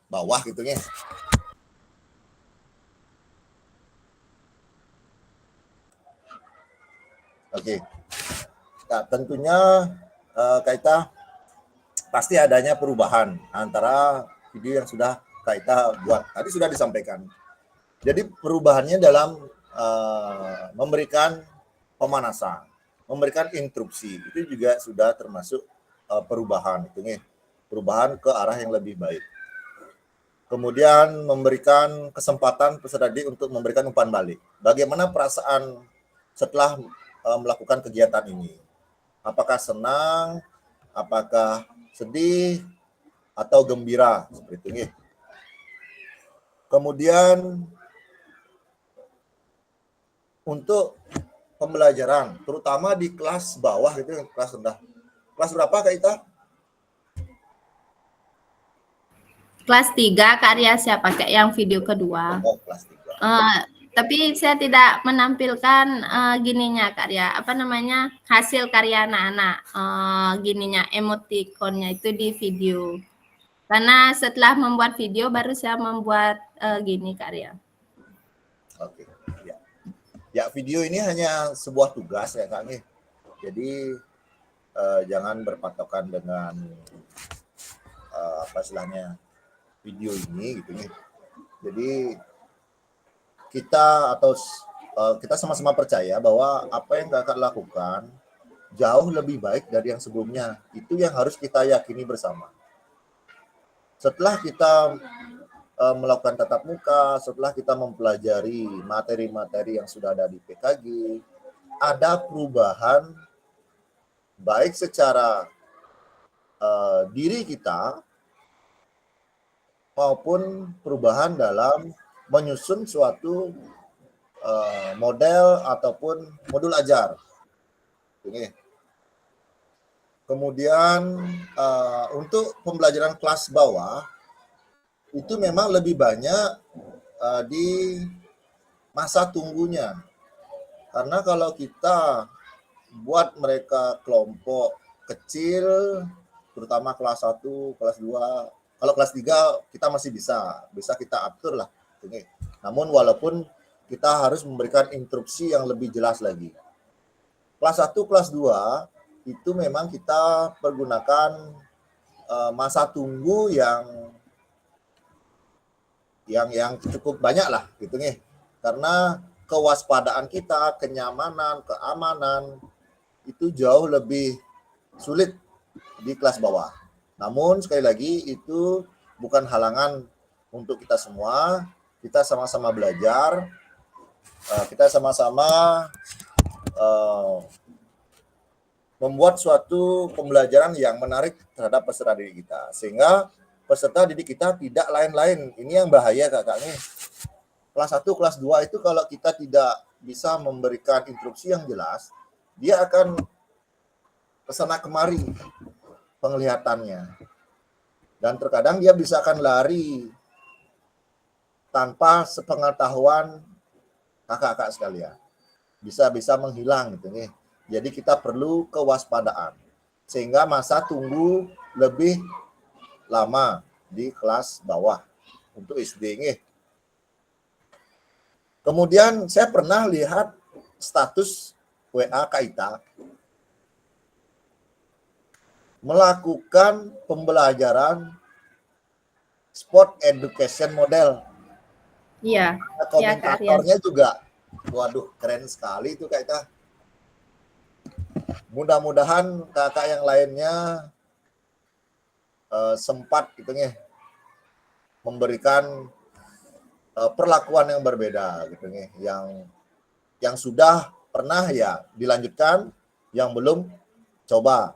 bawah gitu ya. Oke. Nah, tentunya Kak Ita pasti adanya perubahan antara video yang sudah Kak Ita buat. Tadi sudah disampaikan. Jadi perubahannya dalam memberikan pemanasan, memberikan instruksi, itu juga sudah termasuk perubahan, itu nih, perubahan ke arah yang lebih baik. Kemudian memberikan kesempatan peserta didik untuk memberikan umpan balik. Bagaimana perasaan setelah melakukan kegiatan ini? Apakah senang, apakah sedih, atau gembira, seperti itu nih. Kemudian untuk pembelajaran, terutama di kelas bawah gitu, kelas rendah. Kelas berapa Kak Ita? Kelas 3 Kak Arya saya pakai yang video kedua. Oh, kelas 3. Tapi saya tidak menampilkan gininya Kak Arya, hasil karya anak-anak, gininya emoticonnya itu di video. Karena setelah membuat video baru saya membuat gini Kak Arya. Oke. Ya, video ini hanya sebuah tugas ya Kak. Jadi jangan berpatokan dengan istilahnya video ini gitu nih. Jadi kita sama-sama percaya bahwa apa yang Kakak lakukan jauh lebih baik dari yang sebelumnya. Itu yang harus kita yakini bersama. Setelah kita melakukan tatap muka, setelah kita mempelajari materi-materi yang sudah ada di PKG, ada perubahan baik secara diri kita maupun perubahan dalam menyusun suatu model ataupun modul ajar. Ini. Kemudian untuk pembelajaran kelas bawah itu memang lebih banyak di masa tunggunya. Karena kalau kita buat mereka kelompok kecil, terutama kelas 1, kelas 2, kalau kelas 3 kita masih bisa kita atur lah. Namun walaupun kita harus memberikan instruksi yang lebih jelas lagi. Kelas 1, kelas 2 itu memang kita pergunakan masa tunggu yang cukup banyak lah gitu nih. Karena kewaspadaan kita, kenyamanan, keamanan itu jauh lebih sulit di kelas bawah. Namun sekali lagi itu bukan halangan untuk kita semua. Kita sama-sama belajar, kita sama-sama membuat suatu pembelajaran yang menarik terhadap peserta didik kita. Sehingga peserta didik kita tidak lain-lain. Ini yang bahaya kakaknya. Kelas 1, kelas 2 itu kalau kita tidak bisa memberikan instruksi yang jelas, dia akan kesana kemari penglihatannya. Dan terkadang dia bisa akan lari tanpa sepengetahuan kakak-kakak sekalian. Bisa menghilang gitu nih. Jadi kita perlu kewaspadaan. Sehingga masa tunggu lebih lama di kelas bawah untuk SD nih. Kemudian saya pernah lihat status WA Kak Ita melakukan pembelajaran sport education model. Iya, Nah, ya Kak Arya. komentatornya juga, waduh keren sekali itu Kak Ita. Mudah-mudahan kakak yang lainnya sempat gitu nih memberikan perlakuan yang berbeda gitu nih, yang sudah pernah ya dilanjutkan, yang belum coba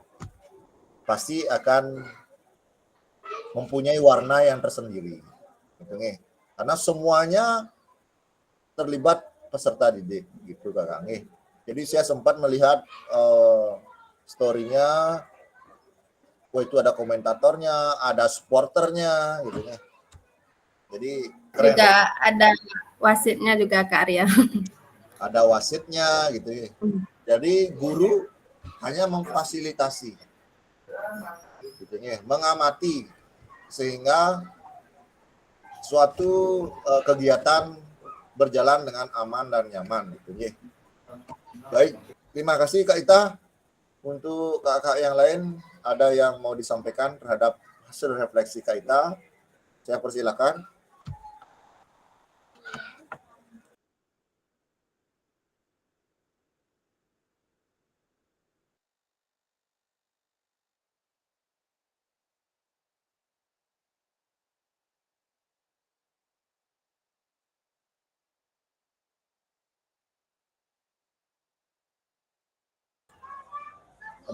pasti akan mempunyai warna yang tersendiri gitu nih, karena semuanya terlibat peserta didik gitu kakak nih. Jadi saya sempat melihat story-nya, wah itu ada komentatornya, ada supporternya gitu ya. Jadi keren. Juga ada wasitnya juga Kak Arya. Ada wasitnya gitu ya. Jadi guru hanya memfasilitasi gitu ya, mengamati sehingga suatu kegiatan berjalan dengan aman dan nyaman gitu ya. Baik, terima kasih Kak Ita. Untuk kakak yang lain, ada yang mau disampaikan terhadap hasil refleksi Kak Ita? Saya persilakan.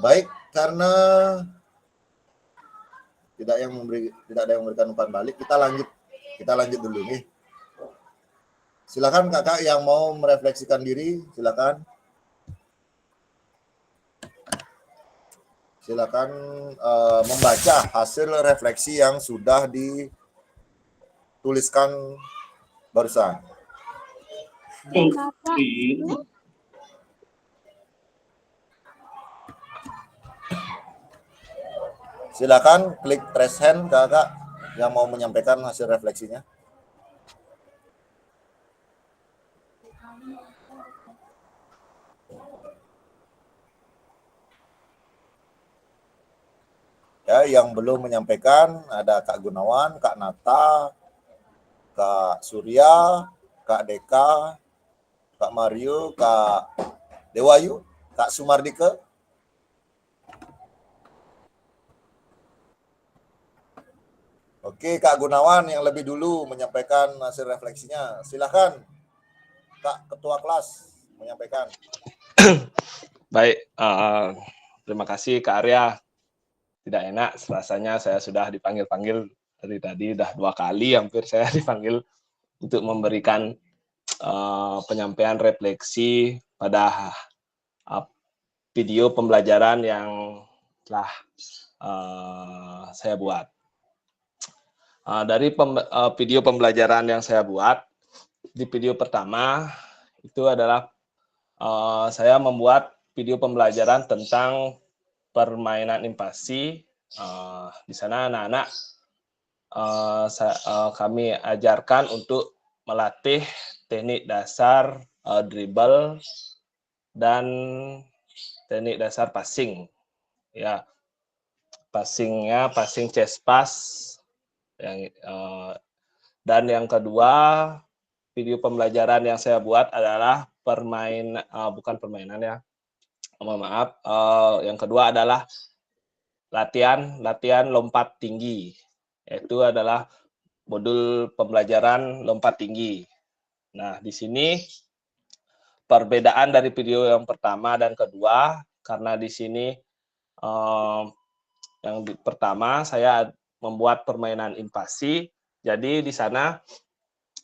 Baik, karena tidak ada yang memberikan umpan balik, kita lanjut dulu nih. Silakan kakak yang mau merefleksikan diri, silakan. Silakan membaca hasil refleksi yang sudah dituliskan barusan. Silakan klik raise hand kakak yang mau menyampaikan hasil refleksinya. Ya, yang belum menyampaikan ada Kak Gunawan, Kak Nata, Kak Surya, Kak Deka, Kak Mario, Kak Dewayu, Kak Sumardike. Oke, Kak Gunawan yang lebih dulu menyampaikan hasil refleksinya. Silakan, Kak Ketua Kelas menyampaikan. Baik, terima kasih Kak Arya. Tidak enak, rasanya saya sudah dipanggil-panggil dari tadi, udah 2 kali hampir saya dipanggil untuk memberikan penyampaian refleksi pada video pembelajaran yang telah saya buat. Dari video pembelajaran yang saya buat, di video pertama itu adalah saya membuat video pembelajaran tentang permainan invasi. Di sana anak-anak kami ajarkan untuk melatih teknik dasar dribble dan teknik dasar passing. Ya, passingnya passing chest pass. Dan yang kedua, video pembelajaran yang saya buat adalah bukan permainan ya, mohon maaf. Yang kedua adalah latihan lompat tinggi, yaitu adalah modul pembelajaran lompat tinggi. Nah, di sini perbedaan dari video yang pertama dan kedua, karena di sini yang pertama saya membuat permainan invasi, jadi di sana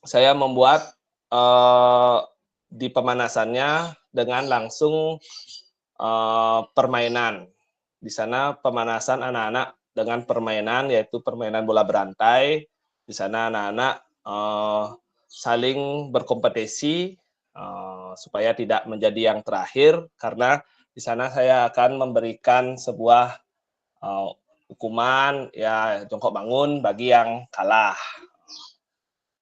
saya membuat di pemanasannya dengan langsung permainan. Di sana pemanasan anak-anak dengan permainan, yaitu permainan bola berantai. Di sana anak-anak saling berkompetisi supaya tidak menjadi yang terakhir, karena di sana saya akan memberikan sebuah hukuman ya jongkok bangun bagi yang kalah.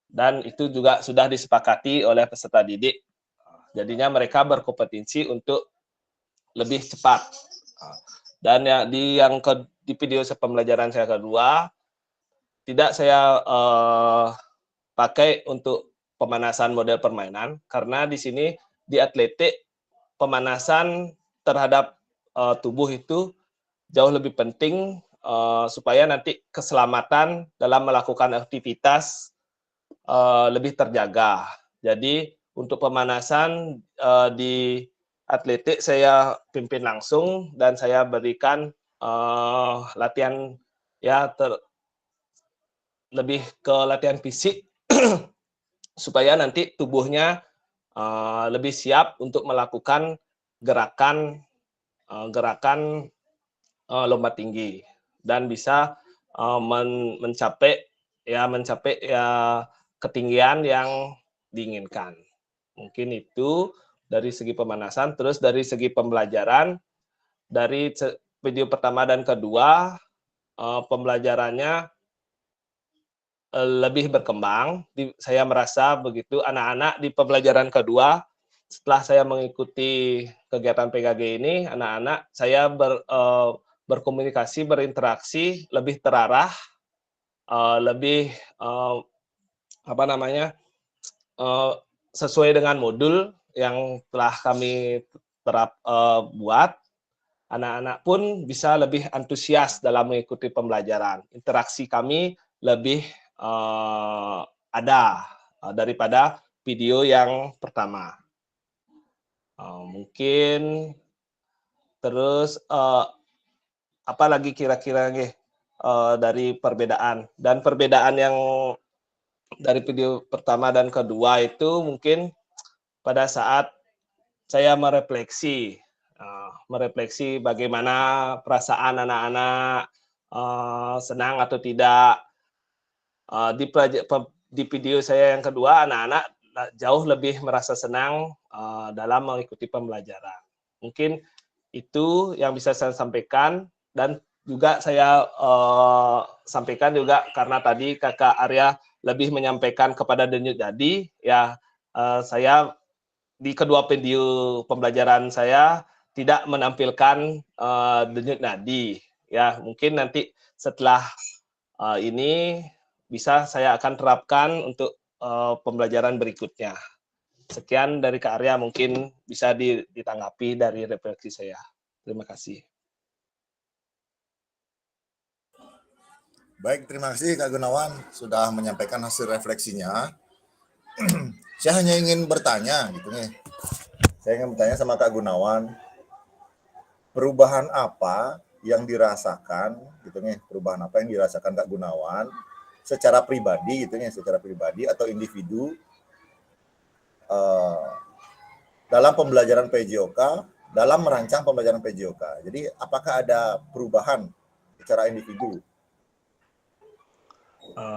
Dan itu juga sudah disepakati oleh peserta didik. Jadinya mereka berkompetensi untuk lebih cepat. Dan ya, di video pembelajaran saya kedua, tidak saya pakai untuk pemanasan model permainan, karena di sini di atletik pemanasan terhadap tubuh itu jauh lebih penting supaya nanti keselamatan dalam melakukan aktivitas lebih terjaga. Jadi untuk pemanasan di atletik saya pimpin langsung dan saya berikan latihan ya lebih ke latihan fisik supaya nanti tubuhnya lebih siap untuk melakukan gerakan lomba tinggi dan bisa mencapai ketinggian yang diinginkan. Mungkin itu dari segi pemanasan. Terus dari segi pembelajaran, dari video pertama dan kedua pembelajarannya lebih berkembang. Saya merasa begitu anak-anak di pembelajaran kedua, setelah saya mengikuti kegiatan PKG ini, anak-anak saya berkomunikasi, berinteraksi lebih terarah, lebih sesuai dengan modul yang telah kami buat. Anak-anak pun bisa lebih antusias dalam mengikuti pembelajaran. Interaksi kami lebih ada daripada video yang pertama. Mungkin terus apa lagi kira-kira dari perbedaan, dan perbedaan yang dari video pertama dan kedua itu mungkin pada saat saya merefleksi bagaimana perasaan anak-anak, senang atau tidak. Di video saya yang kedua, anak-anak jauh lebih merasa senang dalam mengikuti pembelajaran. Mungkin itu yang bisa saya sampaikan, dan juga saya sampaikan juga karena tadi Kakak Arya lebih menyampaikan kepada Denyut Nadi, ya saya di kedua video pembelajaran saya tidak menampilkan Denyut Nadi. Ya, mungkin nanti setelah ini bisa saya akan terapkan untuk pembelajaran berikutnya. Sekian dari Kak Arya, mungkin bisa ditanggapi dari refleksi saya. Terima kasih. Baik, terima kasih Kak Gunawan sudah menyampaikan hasil refleksinya. Saya hanya ingin bertanya gitu nih. Saya ingin bertanya sama Kak Gunawan, perubahan apa yang dirasakan gitu nih, perubahan apa yang dirasakan Kak Gunawan secara pribadi gitu nih, secara pribadi atau individu dalam pembelajaran PJOK, dalam merancang pembelajaran PJOK. Jadi apakah ada perubahan secara individu?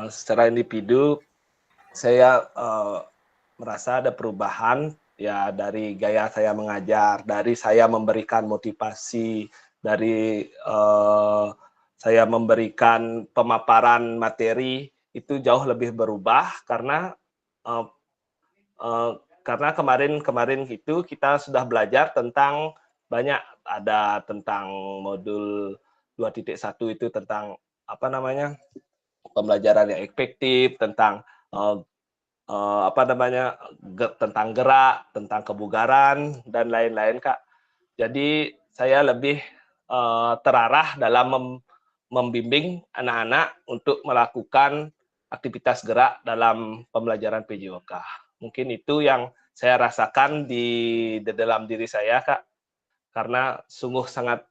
Secara individu, saya merasa ada perubahan ya dari gaya saya mengajar, dari saya memberikan motivasi, dari saya memberikan pemaparan materi itu jauh lebih berubah karena kemarin itu kita sudah belajar tentang banyak, ada tentang modul 2.1 itu tentang pembelajaran yang efektif, tentang tentang gerak, tentang kebugaran dan lain-lain, Kak. Jadi saya lebih terarah dalam membimbing anak-anak untuk melakukan aktivitas gerak dalam pembelajaran PJOK. Mungkin itu yang saya rasakan di dalam diri saya, Kak, karena sungguh sangat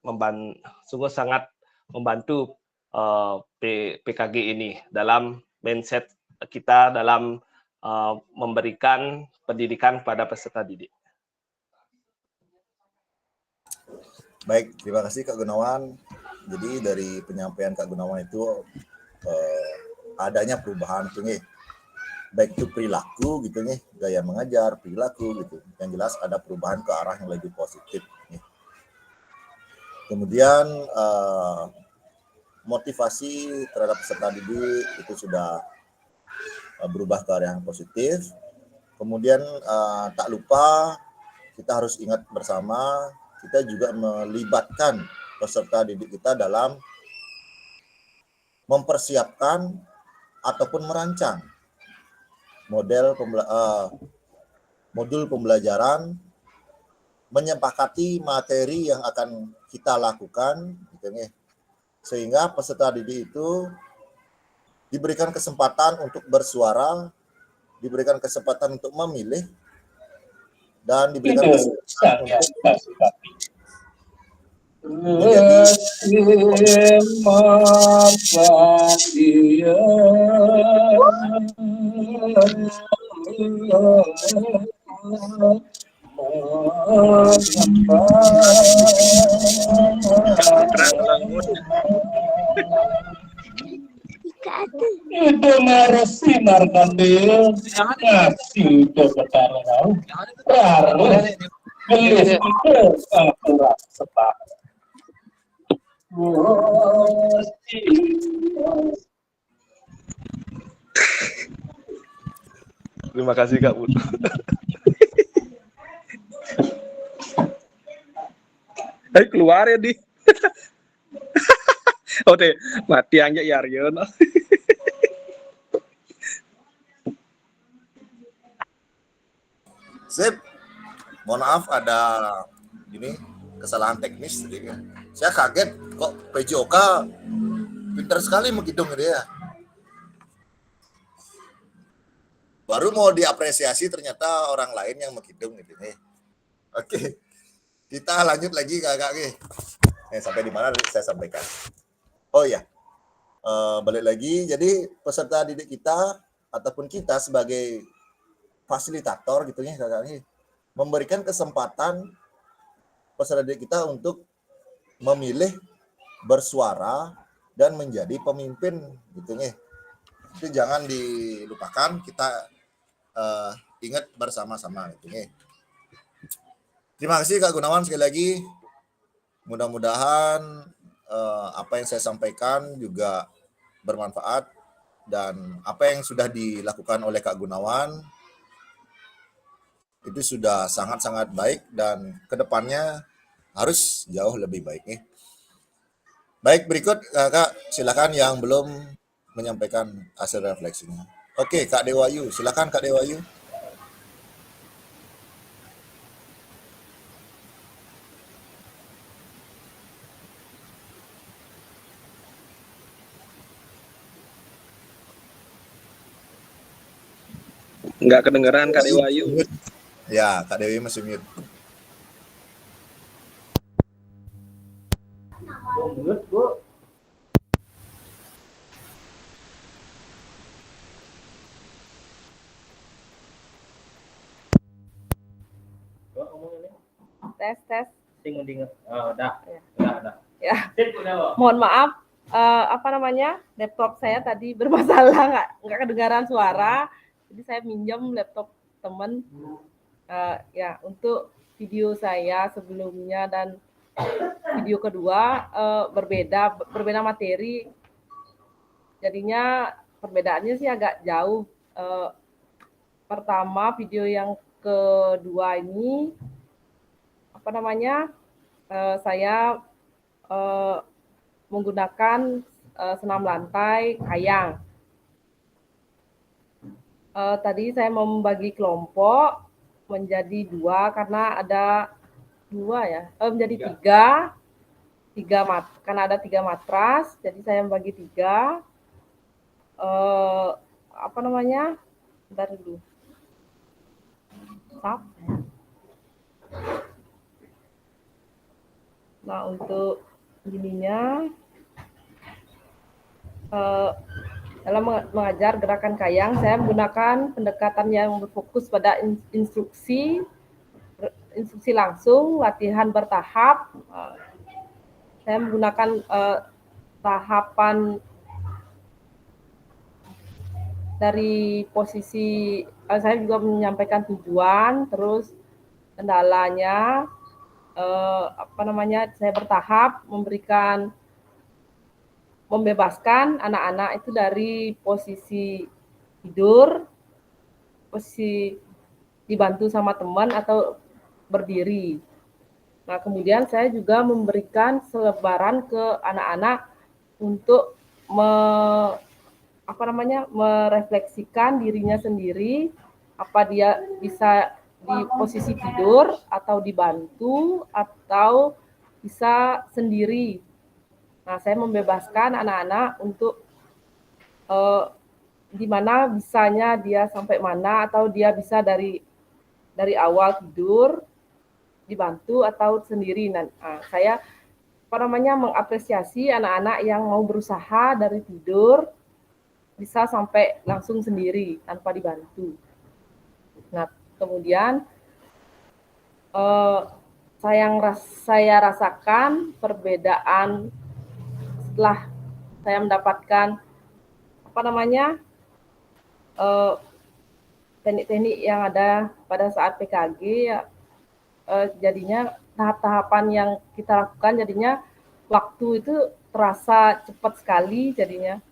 membantu PKG ini dalam mindset kita dalam memberikan pendidikan pada peserta didik. Baik, terima kasih Kak Gunawan. Jadi dari penyampaian Kak Gunawan itu adanya perubahan tuh nih, baik itu perilaku gitu nih, gaya mengajar, perilaku gitu. Yang jelas ada perubahan ke arah yang lebih positif nih. Kemudian motivasi terhadap peserta didik itu sudah berubah ke arah yang positif. Kemudian tak lupa kita harus ingat bersama, kita juga melibatkan peserta didik kita dalam mempersiapkan ataupun merancang modul pembelajaran, menyepakati materi yang akan kita lakukan, gitu nih. Sehingga peserta didik itu diberikan kesempatan untuk bersuara, diberikan kesempatan untuk memilih, dan diberikan kesempatan itu sinar kandil ngasih ke betarau harus gelis ke aturan sepak. Terima kasih Kak Bun. Ayo keluar ya di. Oke, mati aja ya Aryon. Sip. Mohon maaf ada ini kesalahan teknis tadi kan. Saya kaget kok PJOK pintar sekali menghitung dia. Baru mau diapresiasi ternyata orang lain yang menghitung gitu nih. Oke. Kita lanjut lagi Kakak nih. Sampai di mana saya sampaikan. Oh ya. Balik lagi, jadi peserta didik kita ataupun kita sebagai fasilitator gitu ya Kakak nih, memberikan kesempatan peserta didik kita untuk memilih, bersuara, dan menjadi pemimpin gitu nih. Itu jangan dilupakan, kita ingat bersama-sama gitu nih. Terima kasih Kak Gunawan sekali lagi. Mudah-mudahan apa yang saya sampaikan juga bermanfaat, dan apa yang sudah dilakukan oleh Kak Gunawan itu sudah sangat-sangat baik, dan kedepannya harus jauh lebih baik nih. Baik, berikut Kak, silakan yang belum menyampaikan hasil refleksinya. Oke, Kak Dewayu, silakan Kak Dewayu. Nggak kedengeran Kak Dewayu. Ya, Kak Dewi masih mute. Tes. Udah. Ya. Mohon maaf, laptop saya tadi bermasalah, nggak kedengaran suara. Jadi saya minjam laptop teman ya untuk video saya sebelumnya dan video kedua berbeda materi. Jadinya perbedaannya sih agak jauh. Pertama, video yang kedua ini saya menggunakan senam lantai kayang. Tadi saya membagi kelompok menjadi dua karena ada menjadi tiga karena ada 3 matras, jadi saya membagi 3. Bentar dulu. Nah, untuk ininya dalam mengajar gerakan kayang, saya menggunakan pendekatan yang berfokus pada instruksi langsung, latihan bertahap. Saya menggunakan tahapan dari posisi, saya juga menyampaikan tujuan, terus kendalanya, saya bertahap memberikan membebaskan anak-anak itu dari posisi tidur, posisi dibantu sama teman atau berdiri. Nah, kemudian saya juga memberikan selebaran ke anak-anak untuk merefleksikan dirinya sendiri, apa dia bisa di posisi tidur atau dibantu atau bisa sendiri. Nah, saya membebaskan anak-anak untuk di mana bisanya dia sampai mana, atau dia bisa dari awal tidur dibantu atau sendiri. Nah, saya mengapresiasi anak-anak yang mau berusaha dari tidur bisa sampai langsung sendiri tanpa dibantu. Nah, kemudian saya rasakan perbedaan setelah saya mendapatkan teknik-teknik yang ada pada saat PKG, ya, jadinya tahap-tahapan yang kita lakukan jadinya waktu itu terasa cepat sekali jadinya,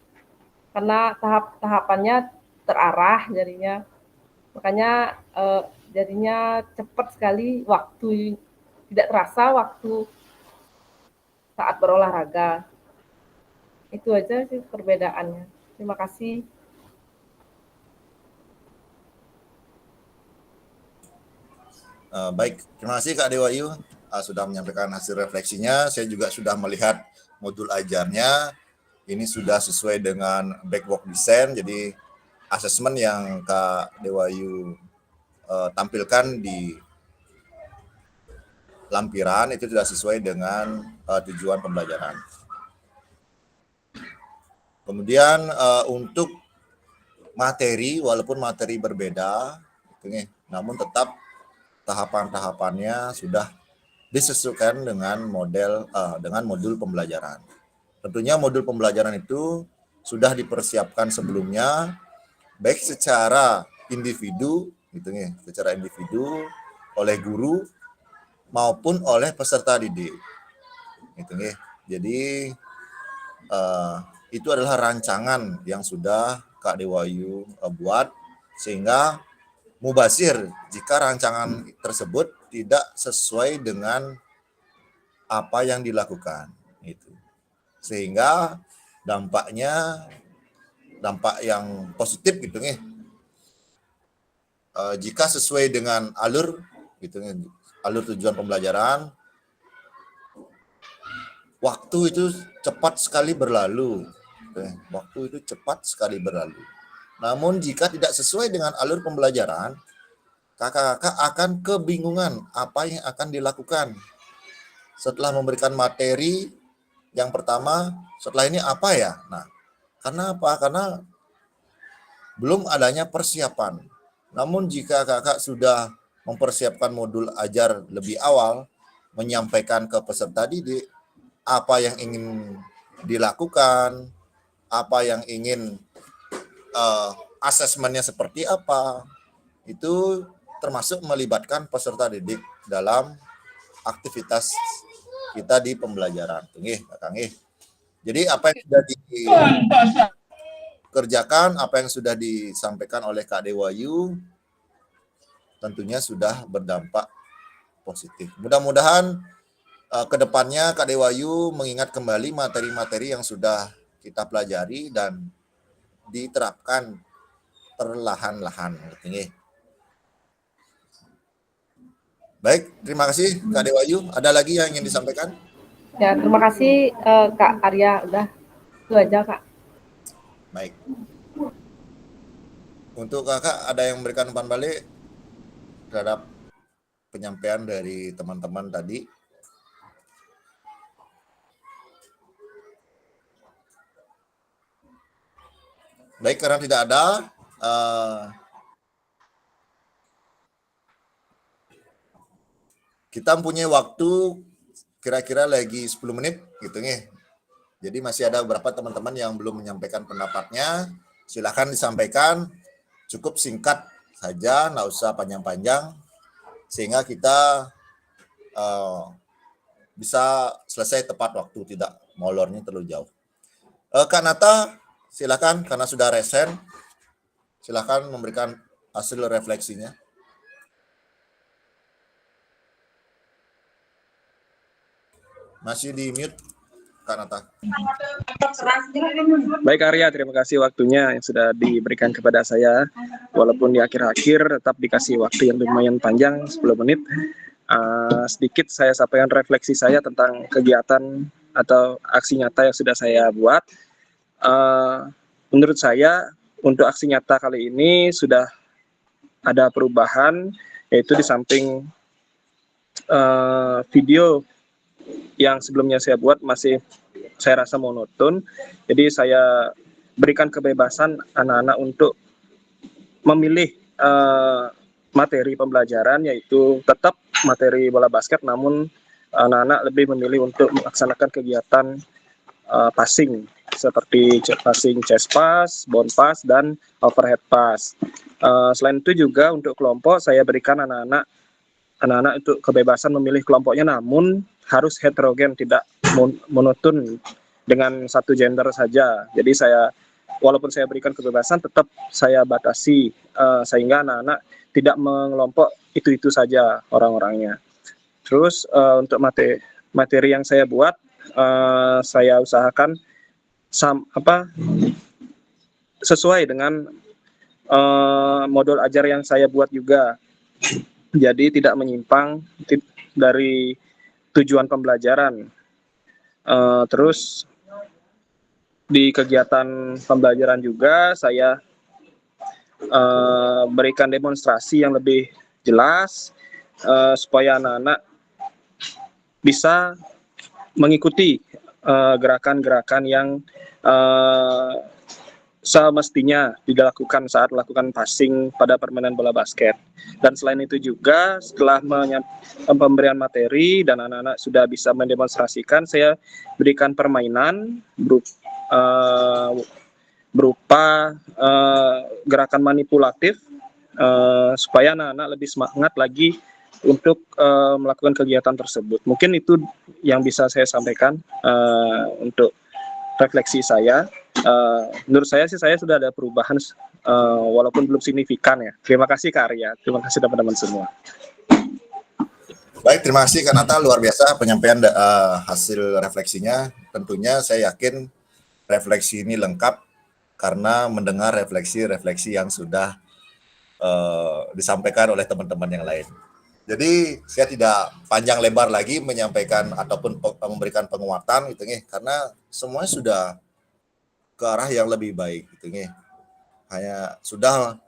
karena tahap-tahapannya terarah jadinya, makanya jadinya cepat sekali waktu, tidak terasa waktu saat berolahraga. Itu aja sih perbedaannya. Terima kasih. Baik, terima kasih Kak Dewayu sudah menyampaikan hasil refleksinya. Saya juga sudah melihat modul ajarnya. Ini sudah sesuai dengan backwalk design. Jadi asesmen yang Kak Dewayu tampilkan di lampiran itu sudah sesuai dengan tujuan pembelajaran. Kemudian untuk materi, walaupun materi berbeda, namun tetap tahapan-tahapannya sudah disesuaikan dengan modul pembelajaran. Tentunya modul pembelajaran itu sudah dipersiapkan sebelumnya, baik secara individu, secara individu oleh guru maupun oleh peserta didik. Jadi itu adalah rancangan yang sudah Kak Dewayu buat, sehingga mubazir jika rancangan tersebut tidak sesuai dengan apa yang dilakukan, sehingga dampak yang positif jika sesuai dengan alur tujuan pembelajaran, waktu itu cepat sekali berlalu. Namun jika tidak sesuai dengan alur pembelajaran, kakak-kakak akan kebingungan apa yang akan dilakukan. Setelah memberikan materi yang pertama, setelah ini apa ya? Nah, karena apa? Karena belum adanya persiapan. Namun jika kakak sudah mempersiapkan modul ajar lebih awal, menyampaikan ke peserta didik apa yang ingin dilakukan, apa yang ingin asesmennya seperti apa, itu termasuk melibatkan peserta didik dalam aktivitas kita di pembelajaran. Jadi apa yang sudah dikerjakan, apa yang sudah disampaikan oleh Kak Dewayu tentunya sudah berdampak positif. Mudah-mudahan ke depannya Kak Dewayu mengingat kembali materi-materi yang sudah kita pelajari dan diterapkan perlahan-lahan. Baik, terima kasih Kak Dewayu. Ada lagi yang ingin disampaikan? Ya, terima kasih Kak Arya. Udah, itu aja Kak. Baik. Untuk kakak ada yang memberikan umpan balik terhadap penyampaian dari teman-teman tadi? Baik, karena tidak ada, kita mempunyai waktu kira-kira lagi 10 menit gitu nih. Jadi masih ada beberapa teman-teman yang belum menyampaikan pendapatnya. Silakan disampaikan, cukup singkat saja, nggak usah panjang-panjang, sehingga kita bisa selesai tepat waktu, tidak molornya terlalu jauh. Kak Nata, silakan karena sudah resen, silakan memberikan hasil refleksinya. Masih di mute, Kak Nata. Baik Arya, terima kasih waktunya yang sudah diberikan kepada saya. Walaupun di akhir-akhir tetap dikasih waktu yang lumayan panjang, 10 menit. Sedikit saya sampaikan refleksi saya tentang kegiatan atau aksi nyata yang sudah saya buat. Menurut saya untuk aksi nyata kali ini sudah ada perubahan, yaitu di samping video yang sebelumnya saya buat masih saya rasa monoton, jadi saya berikan kebebasan anak-anak untuk memilih materi pembelajaran, yaitu tetap materi bola basket, namun anak-anak lebih memilih untuk melaksanakan kegiatan passing seperti passing chest pass, bound pass, dan overhead pass. Selain itu juga untuk kelompok saya berikan anak-anak untuk kebebasan memilih kelompoknya, namun harus heterogen, tidak monoton dengan satu gender saja. Jadi walaupun saya berikan kebebasan, tetap saya batasi sehingga anak-anak tidak mengelompok itu saja orang-orangnya. Terus untuk materi yang saya buat, saya usahakan sesuai dengan modul ajar yang saya buat juga. Jadi tidak menyimpang dari tujuan pembelajaran. Terus di kegiatan pembelajaran juga saya berikan demonstrasi yang lebih jelas supaya anak-anak bisa mengikuti gerakan-gerakan yang semestinya dilakukan saat melakukan passing pada permainan bola basket. Dan selain itu juga setelah pemberian materi dan anak-anak sudah bisa mendemonstrasikan, saya berikan permainan berupa gerakan manipulatif supaya anak-anak lebih semangat lagi untuk melakukan kegiatan tersebut. Mungkin itu yang bisa saya sampaikan untuk refleksi saya. Menurut saya sih saya sudah ada perubahan walaupun belum signifikan ya. Terima kasih Kak Arya, terima kasih teman-teman semua. Baik, terima kasih Kak Nata, luar biasa penyampaian hasil refleksinya. Tentunya saya yakin refleksi ini lengkap karena mendengar refleksi-refleksi yang sudah disampaikan oleh teman-teman yang lain. Jadi saya tidak panjang lebar lagi menyampaikan ataupun memberikan penguatan gitu nih, karena semuanya sudah ke arah yang lebih baik gitu nih. Hanya sudah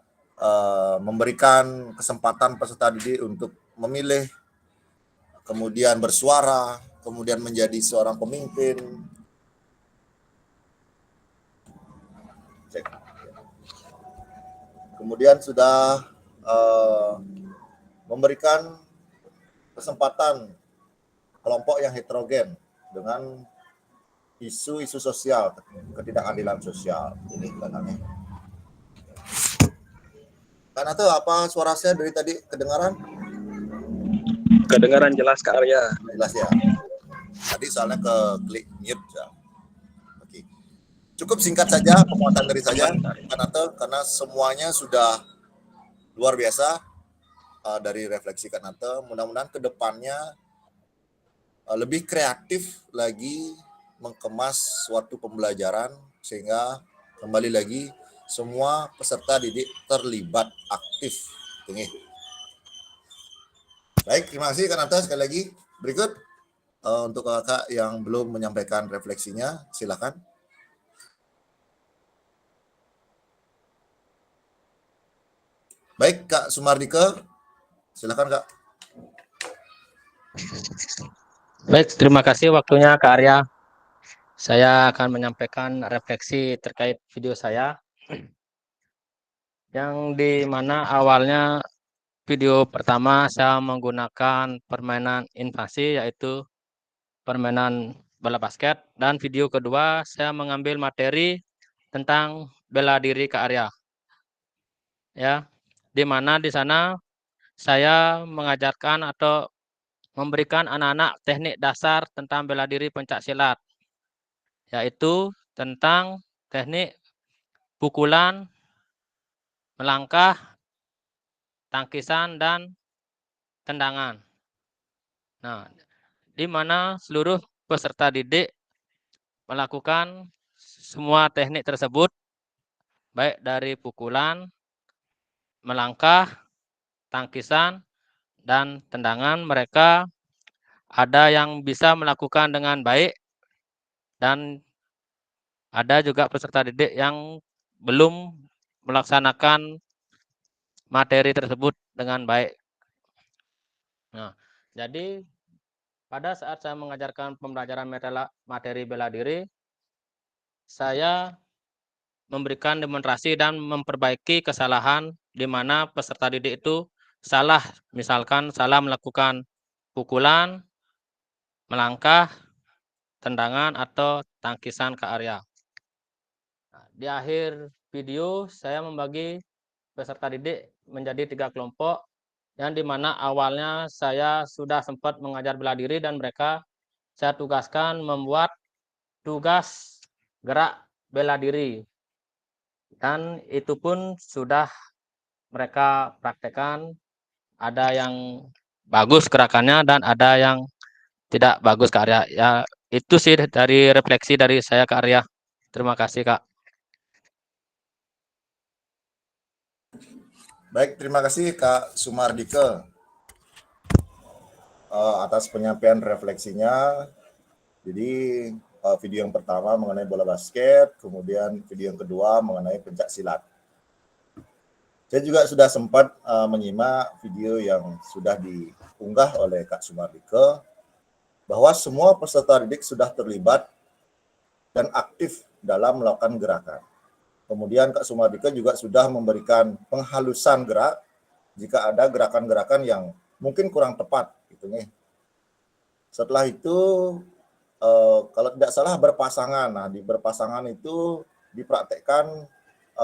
memberikan kesempatan peserta didik untuk memilih, kemudian bersuara, kemudian menjadi seorang pemimpin. Cek. Kemudian sudah memberikan kesempatan kelompok yang heterogen dengan isu-isu sosial, ketidakadilan sosial. Ini belakangnya. Karena itu apa suara saya dari tadi kedengaran? Kedengaran jelas Kak Arya. Jelas ya. Tadi soalnya ke klik mute ya. Oke. Cukup singkat saja penguatan dari saya karena semuanya sudah luar biasa dari refleksi Kanata. Mudah-mudahan ke depannya lebih kreatif lagi mengemas suatu pembelajaran sehingga kembali lagi semua peserta didik terlibat aktif. Tinggi. Baik, terima kasih Kanata sekali lagi. Berikut untuk kakak yang belum menyampaikan refleksinya, silakan. Baik, Kak Sumardika, silakan Kak. Baik, terima kasih waktunya Kak Arya. Saya akan menyampaikan refleksi terkait video saya, yang di mana awalnya video pertama saya menggunakan permainan invasi, yaitu permainan bola basket, dan video kedua saya mengambil materi tentang bela diri Kak Arya. Ya, di mana di sana saya mengajarkan atau memberikan anak-anak teknik dasar tentang bela diri pencak silat, yaitu tentang teknik pukulan, melangkah, tangkisan, dan tendangan. Nah, di mana seluruh peserta didik melakukan semua teknik tersebut, baik dari pukulan, melangkah, tangkisan, dan tendangan. Mereka ada yang bisa melakukan dengan baik dan ada juga peserta didik yang belum melaksanakan materi tersebut dengan baik. Nah, jadi pada saat saya mengajarkan pembelajaran materi bela diri, saya memberikan demonstrasi dan memperbaiki kesalahan di mana peserta didik itu salah, misalkan salah melakukan pukulan, melangkah, tendangan, atau tangkisan ke area. Nah, di akhir video, saya membagi peserta didik menjadi 3 kelompok, yang dimana awalnya saya sudah sempat mengajar bela diri dan mereka saya tugaskan membuat tugas gerak bela diri. Dan itu pun sudah mereka praktekkan, ada yang bagus gerakannya dan ada yang tidak bagus ke area. Ya, itu sih dari refleksi dari saya ke area. Terima kasih, Kak. Baik, terima kasih Kak Sumardike atas penyampaian refleksinya. Jadi video yang pertama mengenai bola basket, kemudian video yang kedua mengenai pencak silat. Saya juga sudah sempat menyimak video yang sudah diunggah oleh Kak Sumardike, bahwa semua peserta didik sudah terlibat dan aktif dalam melakukan gerakan. Kemudian Kak Sumardike juga sudah memberikan penghalusan gerak jika ada gerakan-gerakan yang mungkin kurang tepat, gitu nih. Setelah itu, kalau tidak salah berpasangan. Nah, di berpasangan itu dipraktekkan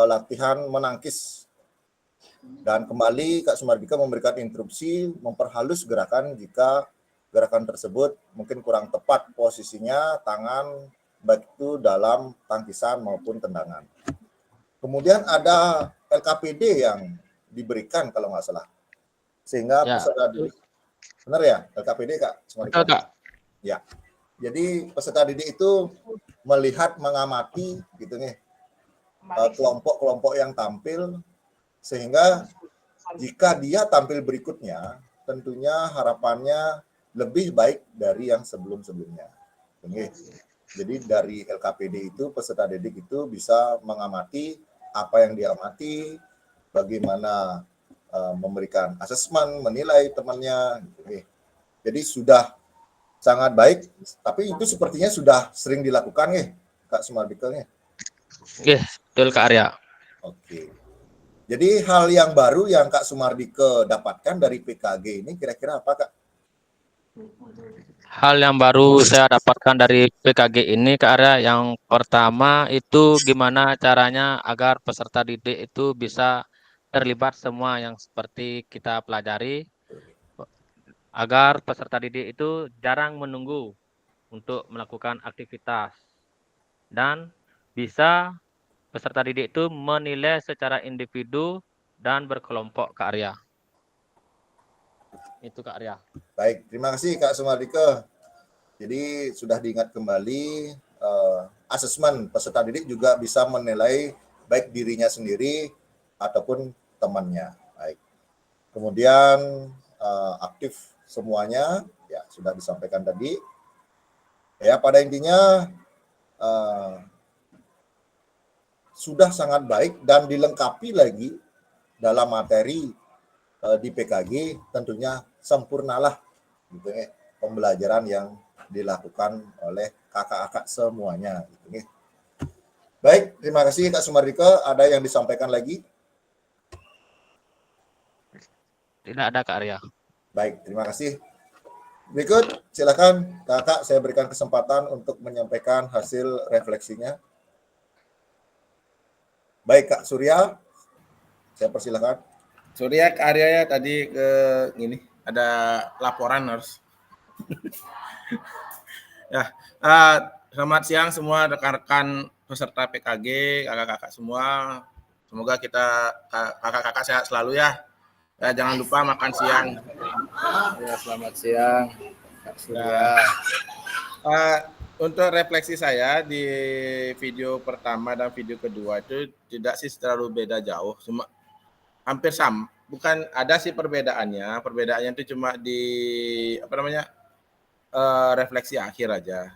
latihan menangkis. Dan kembali Kak Sumardike memberikan instruksi memperhalus gerakan jika gerakan tersebut mungkin kurang tepat posisinya, tangan, baik itu dalam tangkisan maupun tendangan. Kemudian ada LKPD yang diberikan kalau nggak salah. Sehingga peserta didik, benar ya LKPD Kak Sumardike? Betul, Kak. Ya. Jadi peserta didik itu melihat, mengamati gitu nih kelompok-kelompok yang tampil, sehingga jika dia tampil berikutnya tentunya harapannya lebih baik dari yang sebelum-sebelumnya. Jadi dari LKPD itu peserta didik itu bisa mengamati apa yang diamati, bagaimana memberikan asesmen, menilai temannya. Jadi sudah sangat baik, tapi itu sepertinya sudah sering dilakukan nih Kak Sumardike. Oke, betul Kak Arya. Oke. Jadi hal yang baru yang Kak Sumardike dapatkan dari PKG ini kira-kira apa Kak? Hal yang baru saya dapatkan dari PKG ini Kak Arya, yang pertama itu gimana caranya agar peserta didik itu bisa terlibat semua yang seperti kita pelajari, agar peserta didik itu jarang menunggu untuk melakukan aktivitas dan bisa peserta didik itu menilai secara individu dan berkelompok Kak Arya. Itu Kak Arya. Baik, terima kasih Kak Sumardike. Jadi sudah diingat kembali, asesmen peserta didik juga bisa menilai baik dirinya sendiri ataupun temannya. Baik. Kemudian aktif semuanya, ya sudah disampaikan tadi. Ya, pada intinya sudah sangat baik dan dilengkapi lagi dalam materi di PKG, tentunya sempurnalah gitu ya, pembelajaran yang dilakukan oleh kakak-kakak semuanya gitu ya. Baik, terima kasih Kak Sumardike. Ada yang disampaikan lagi? Tidak ada Kak Arya. Baik, terima kasih. Berikut silakan Kakak, saya berikan kesempatan untuk menyampaikan hasil refleksinya. Baik Kak Surya, saya persilakan. Surya, Kak Arya ya tadi ke ini ada laporan harus. Ya, selamat siang semua rekan-rekan peserta PKG, kakak-kakak semua. Semoga kita kakak-kakak sehat selalu ya. Ya, jangan lupa makan siang. Ya, selamat siang, Kak Surya. Untuk refleksi saya di video pertama dan video kedua itu tidak sih terlalu beda jauh, cuma hampir sama. Bukan, ada sih perbedaannya. Perbedaannya itu cuma di refleksi akhir aja.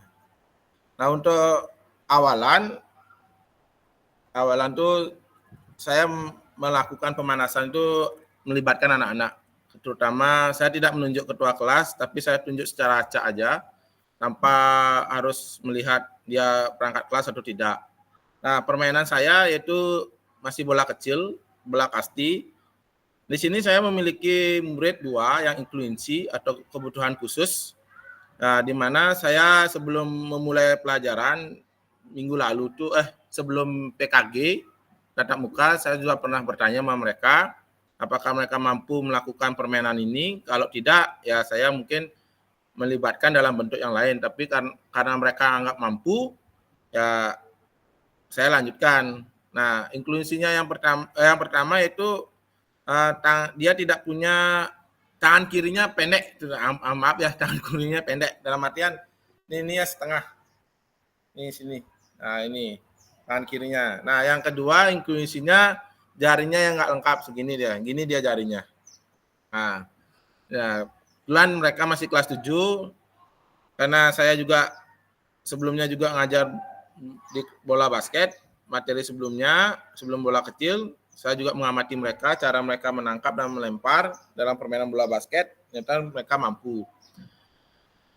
Nah, untuk awalan tuh saya melakukan pemanasan itu melibatkan anak-anak. Terutama saya tidak menunjuk ketua kelas, tapi saya tunjuk secara acak aja, tanpa harus melihat dia perangkat kelas atau tidak. Nah, permainan saya yaitu masih bola kecil, bola kasti. Di sini saya memiliki murid 2 yang inklusi atau kebutuhan khusus. Nah, di mana saya sebelum memulai pelajaran minggu lalu tuh sebelum PKG tatap muka, saya juga pernah bertanya sama mereka apakah mereka mampu melakukan permainan ini. Kalau tidak, ya saya mungkin melibatkan dalam bentuk yang lain, tapi karena mereka anggap mampu, ya saya lanjutkan. Nah, inklusinya yang pertama yaitu dia tidak punya tangan kirinya pendek, maaf ya, tangan kirinya pendek dalam artian ini ya setengah, ini sini. Nah, ini tangan kirinya. Nah, yang kedua inklusinya jarinya yang nggak lengkap, segini dia, gini dia jarinya. Nah, ya. Kebetulan mereka masih kelas 7, karena saya juga sebelumnya juga ngajar di bola basket, materi sebelumnya, sebelum bola kecil, saya juga mengamati mereka, cara mereka menangkap dan melempar dalam permainan bola basket, ternyata mereka mampu.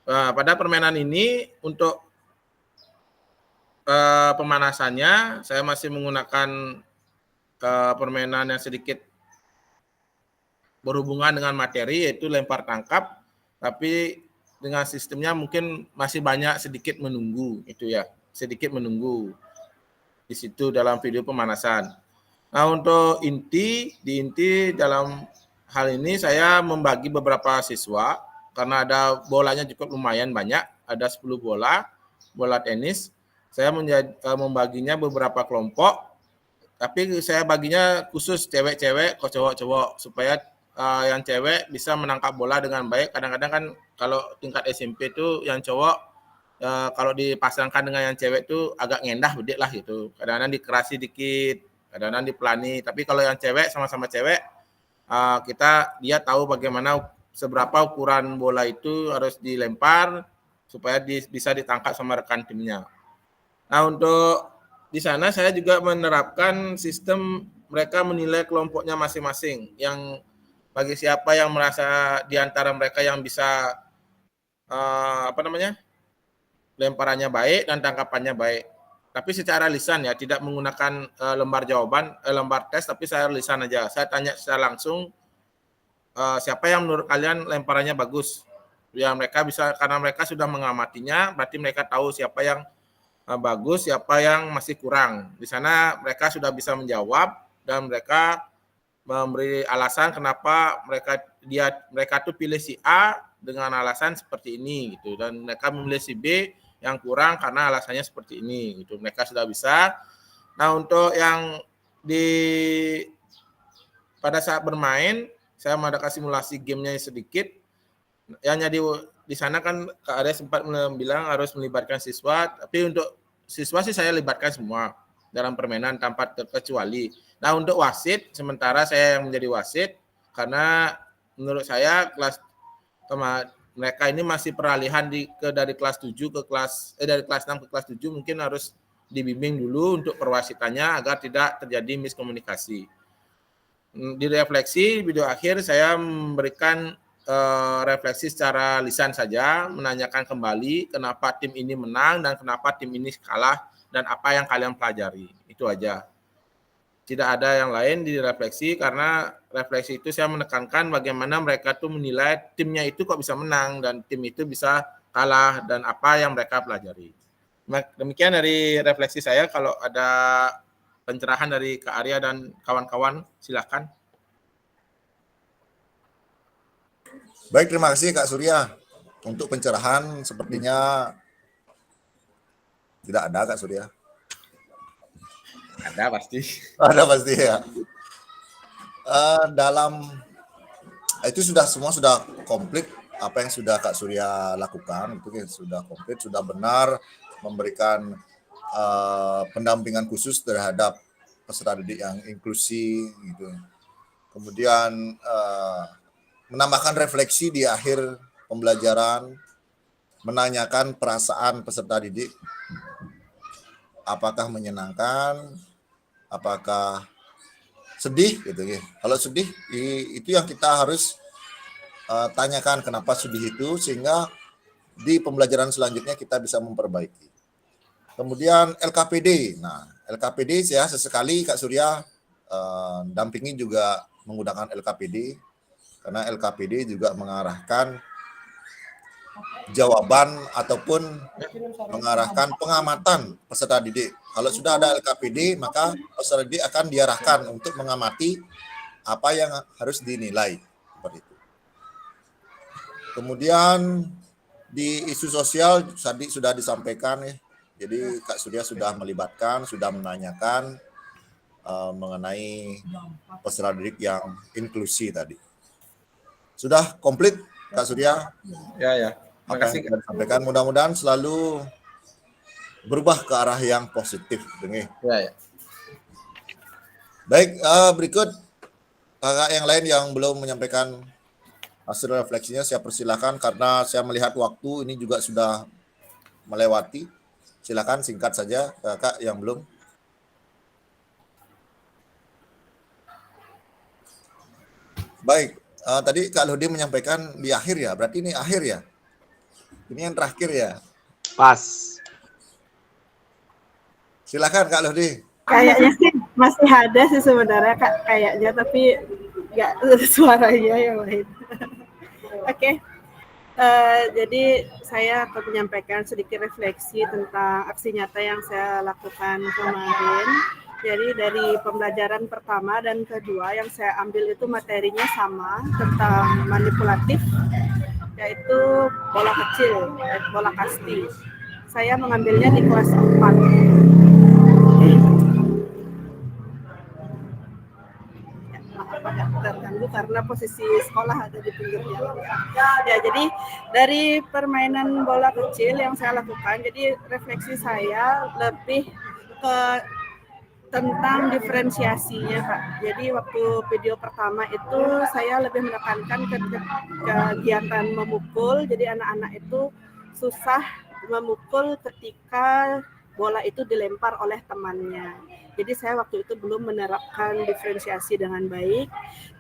Pada permainan ini, untuk pemanasannya, saya masih menggunakan permainan yang sedikit berhubungan dengan materi, yaitu lempar tangkap, tapi dengan sistemnya mungkin masih banyak sedikit menunggu, itu ya, sedikit menunggu di situ dalam video pemanasan. Nah, untuk inti dalam hal ini saya membagi beberapa siswa, karena ada bolanya cukup lumayan banyak, ada 10 bola tenis. Saya membaginya beberapa kelompok, tapi saya baginya khusus cewek-cewek, cowok-cowok, supaya yang cewek bisa menangkap bola dengan baik. Kadang-kadang kan kalau tingkat SMP itu yang cowok kalau dipasangkan dengan yang cewek itu agak ngendah bedik lah gitu. Kadang-kadang dikerasi dikit, kadang-kadang dipelani. Tapi kalau yang cewek sama-sama cewek, dia tahu bagaimana seberapa ukuran bola itu harus dilempar supaya bisa ditangkap sama rekan timnya. Nah, untuk di sana saya juga menerapkan sistem mereka menilai kelompoknya masing-masing, yang bagi siapa yang merasa di antara mereka yang bisa lemparannya baik dan tangkapannya baik. Tapi secara lisan ya, tidak menggunakan lembar jawaban, lembar tes, tapi saya lisan aja. Saya tanya secara langsung siapa yang menurut kalian lemparannya bagus. Ya, mereka bisa, karena mereka sudah mengamatinya, berarti mereka tahu siapa yang bagus, siapa yang masih kurang. Di sana mereka sudah bisa menjawab dan mereka memberi alasan kenapa mereka tuh pilih si A dengan alasan seperti ini gitu, dan mereka memilih si B yang kurang karena alasannya seperti ini gitu. Mereka sudah bisa. Nah, untuk yang pada saat bermain saya mengadakan simulasi gamenya sedikit. Yang di sana kan Kak Arya sempat bilang harus melibatkan siswa, tapi untuk siswa sih saya libatkan semua dalam permainan tanpa terkecuali. Nah, untuk wasit, sementara saya yang menjadi wasit, karena menurut saya mereka ini masih peralihan dari kelas 7 ke dari kelas 6 ke kelas 7, mungkin harus dibimbing dulu untuk perwasitannya agar tidak terjadi miskomunikasi. Di refleksi video akhir saya memberikan refleksi secara lisan saja, menanyakan kembali kenapa tim ini menang dan kenapa tim ini kalah dan apa yang kalian pelajari. Itu aja. Tidak ada yang lain di refleksi, karena refleksi itu saya menekankan bagaimana mereka tuh menilai timnya itu kok bisa menang dan tim itu bisa kalah dan apa yang mereka pelajari. Demikian dari refleksi saya. Kalau ada pencerahan dari Kak Arya dan kawan-kawan, silakan. Baik, terima kasih Kak Surya. Untuk pencerahan sepertinya tidak ada Kak Surya. Ada pasti. Ada pasti ya. Dalam itu semua sudah komplit apa yang sudah Kak Surya lakukan, itu kan sudah komplit, sudah benar memberikan pendampingan khusus terhadap peserta didik yang inklusi gitu. Kemudian menambahkan refleksi di akhir pembelajaran, menanyakan perasaan peserta didik, apakah menyenangkan, apakah sedih gitu ya. Kalau sedih itu yang kita harus tanyakan kenapa sedih itu, sehingga di pembelajaran selanjutnya kita bisa memperbaiki. Kemudian LKPD. Nah, LKPD ya sesekali Kak Surya dampingi juga menggunakan LKPD, karena LKPD juga mengarahkan jawaban ataupun mengarahkan pengamatan peserta didik. Kalau sudah ada LKPD, maka peserta didik akan diarahkan untuk mengamati apa yang harus dinilai. Seperti itu. Kemudian di isu sosial tadi sudah disampaikan ya. Jadi Kak Surya sudah melibatkan, sudah menanyakan mengenai peserta didik yang inklusi tadi. Sudah komplit Kak Surya? Ya. Makasih. Sampaikan, mudah-mudahan selalu berubah ke arah yang positif. Ya. Baik, berikut kakak yang lain yang belum menyampaikan hasil refleksinya, saya persilakan karena saya melihat waktu ini juga sudah melewati. Silakan singkat saja kakak yang belum. Baik, tadi Kak Lodi menyampaikan di akhir ya, berarti ini akhir ya? Ini yang terakhir ya? Pas. Silakan Kak Lodi. Kayaknya sih masih ada sih sebenarnya Kak, kayaknya, tapi nggak suaranya yang lain. Oke. Jadi saya akan menyampaikan sedikit refleksi tentang aksi nyata yang saya lakukan kemarin. Jadi dari pembelajaran pertama dan kedua yang saya ambil itu materinya sama, tentang manipulatif, yaitu bola kecil, bola kasti. Saya mengambilnya di kelas 4. Terganggu karena posisi sekolah ada di pinggir jalan. Ya, jadi dari permainan bola kecil yang saya lakukan, jadi refleksi saya lebih ke tentang diferensiasinya, Kak. Jadi waktu video pertama itu saya lebih menekankan ke kegiatan memukul. Jadi anak-anak itu susah memukul ketika bola itu dilempar oleh temannya. Jadi saya waktu itu belum menerapkan diferensiasi dengan baik.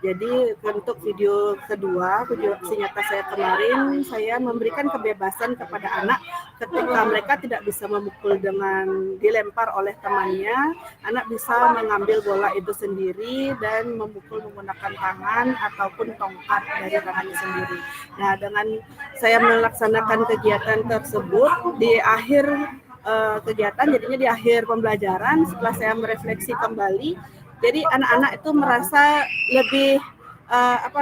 Jadi untuk video kedua, video aksi nyata saya kemarin, saya memberikan kebebasan kepada anak ketika mereka tidak bisa memukul dengan dilempar oleh temannya, anak bisa mengambil bola itu sendiri dan memukul menggunakan tangan ataupun tongkat dari tangannya sendiri. Nah, dengan saya melaksanakan kegiatan tersebut di akhir kegiatan, jadinya di akhir pembelajaran setelah saya merefleksi kembali, jadi anak-anak itu merasa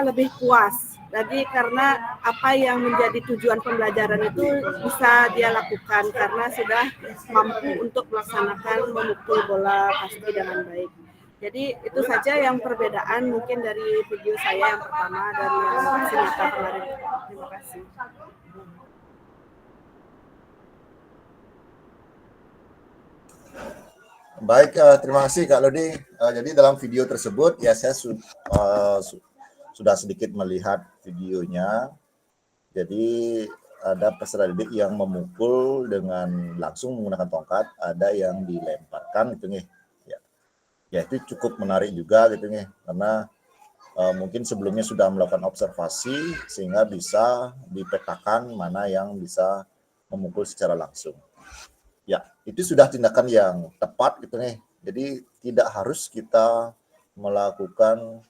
lebih puas. Jadi karena apa yang menjadi tujuan pembelajaran itu bisa dia lakukan karena sudah mampu untuk melaksanakan memukul bola kasti dengan baik. Jadi itu saja yang perbedaan mungkin dari video saya yang pertama dan yang aksi nyata kemarin. Terima kasih. Baik, terima kasih Kak Lodi. Jadi dalam video tersebut ya saya sudah sedikit melihat videonya. Jadi ada peserta didik yang memukul dengan langsung menggunakan tongkat, ada yang dilemparkan gitu nih. Ya itu cukup menarik juga gitu nih, karena mungkin sebelumnya sudah melakukan observasi sehingga bisa dipetakan mana yang bisa memukul secara langsung. Ya, itu sudah tindakan yang tepat gitu nih. Jadi tidak harus kita melakukan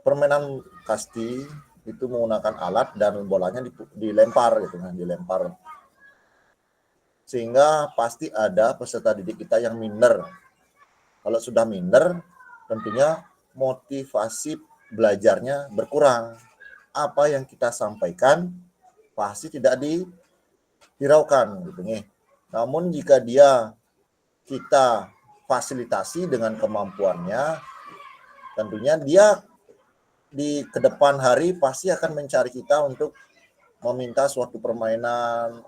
permainan kasti itu menggunakan alat dan bolanya dilempar gitu kan, dilempar. Sehingga pasti ada peserta didik kita yang minder. Kalau sudah minder, tentunya motivasi belajarnya berkurang. Apa yang kita sampaikan pasti tidak dihiraukan gitu nih. Namun jika dia kita fasilitasi dengan kemampuannya, tentunya dia di kedepan hari pasti akan mencari kita untuk meminta suatu permainan.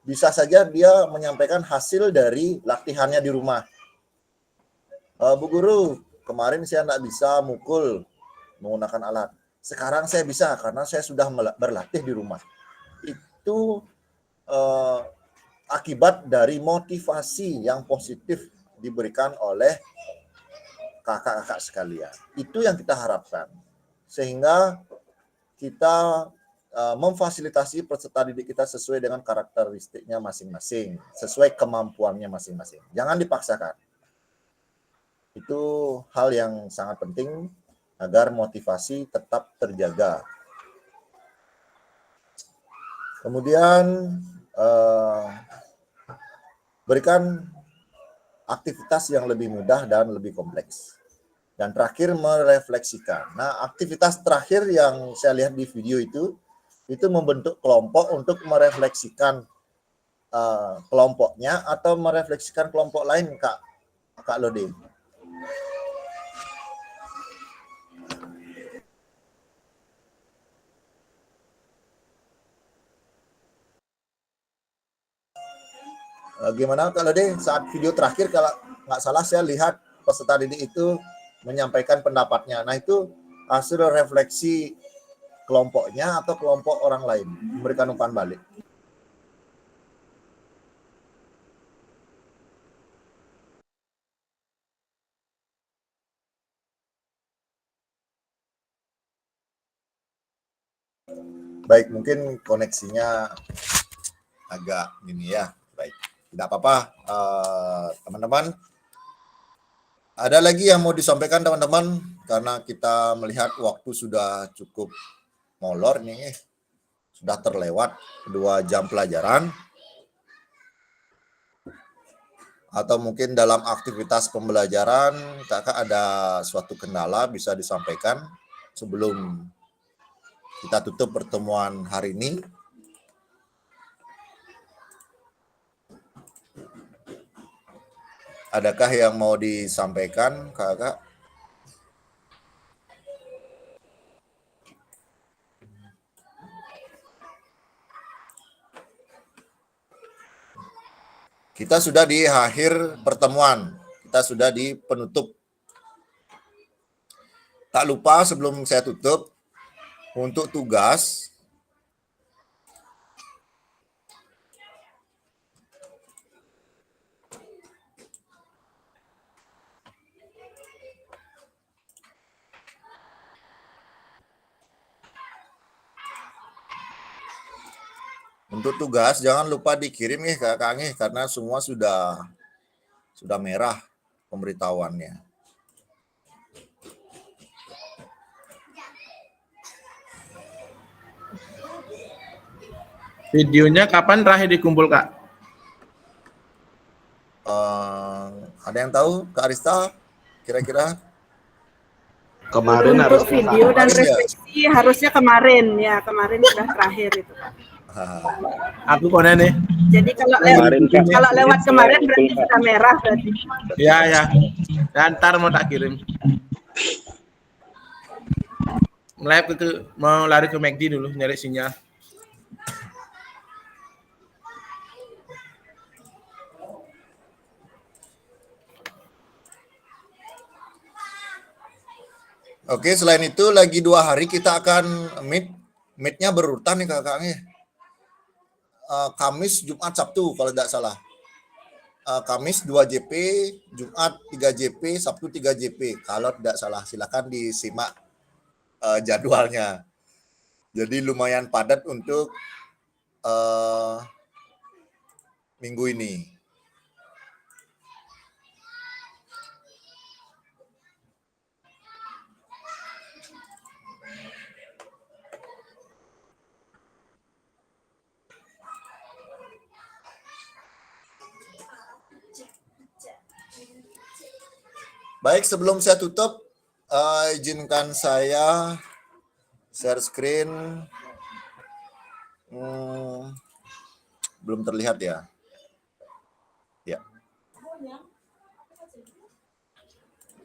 Bisa saja dia menyampaikan hasil dari latihannya di rumah. Bu Guru, kemarin saya tidak bisa mukul menggunakan alat. Sekarang saya bisa karena saya sudah berlatih di rumah. Itu akibat dari motivasi yang positif diberikan oleh kakak-kakak sekalian. Itu yang kita harapkan. Sehingga kita memfasilitasi peserta didik kita sesuai dengan karakteristiknya masing-masing, sesuai kemampuannya masing-masing. Jangan dipaksakan. Itu hal yang sangat penting agar motivasi tetap terjaga. Kemudian berikan aktivitas yang lebih mudah dan lebih kompleks. Dan terakhir merefleksikan. Nah, aktivitas terakhir yang saya lihat di video itu membentuk kelompok untuk merefleksikan kelompoknya atau merefleksikan kelompok lain, Kak Lode. Gimana kalau saat video terakhir, kalau nggak salah saya lihat peserta didik itu menyampaikan pendapatnya. Nah, itu hasil refleksi kelompoknya atau kelompok orang lain memberikan umpan balik. Baik, mungkin koneksinya agak gini ya. Baik. Tidak apa-apa, teman-teman. Ada lagi yang mau disampaikan, teman-teman? Karena kita melihat waktu sudah cukup molor nih. Sudah terlewat 2 jam pelajaran. Atau mungkin dalam aktivitas pembelajaran, kakak ada suatu kendala bisa disampaikan sebelum kita tutup pertemuan hari ini. Adakah yang mau disampaikan, kakak? Kita sudah di akhir pertemuan, kita sudah di penutup. Tak lupa sebelum saya tutup, untuk tugas, jangan lupa dikirim nih kakak nih, karena semua sudah merah pemberitahuannya. Videonya kapan terakhir dikumpul, Kak? Ada yang tahu, Kak Arista? Kira-kira? Kemarin untuk video dan refleksi harusnya kemarin sudah terakhir itu, Kak. Aku konen nih. Jadi kalau lewat kemarin berarti sudah merah berarti. Ya. Dan ntar mau tak kirim. Mau lari ke McD dulu nyari sinyal. Oke, selain itu lagi 2 hari kita akan meet-nya berurutan nih kakaknya. Kamis, Jumat, Sabtu kalau tidak salah. Kamis 2 JP, Jumat 3 JP, Sabtu 3 JP. Kalau tidak salah, silakan disimak jadwalnya. Jadi lumayan padat untuk minggu ini. Baik, sebelum saya tutup, izinkan saya share screen. Belum terlihat ya? Ya.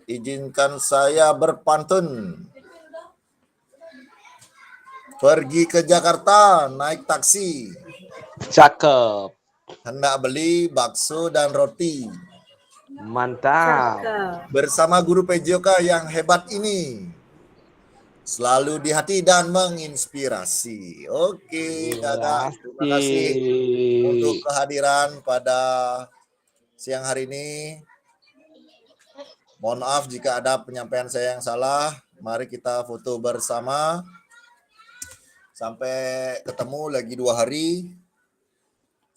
izinkan saya berpantun. Pergi ke Jakarta naik taksi. Cakep. Hendak beli bakso dan roti. Mantap. Bersama guru PJOK yang hebat ini. Selalu di hati dan menginspirasi. Oke, Kakak. Terima kasih untuk kehadiran pada siang hari ini. Mohon maaf jika ada penyampaian saya yang salah. Mari kita foto bersama. Sampai ketemu lagi 2 hari.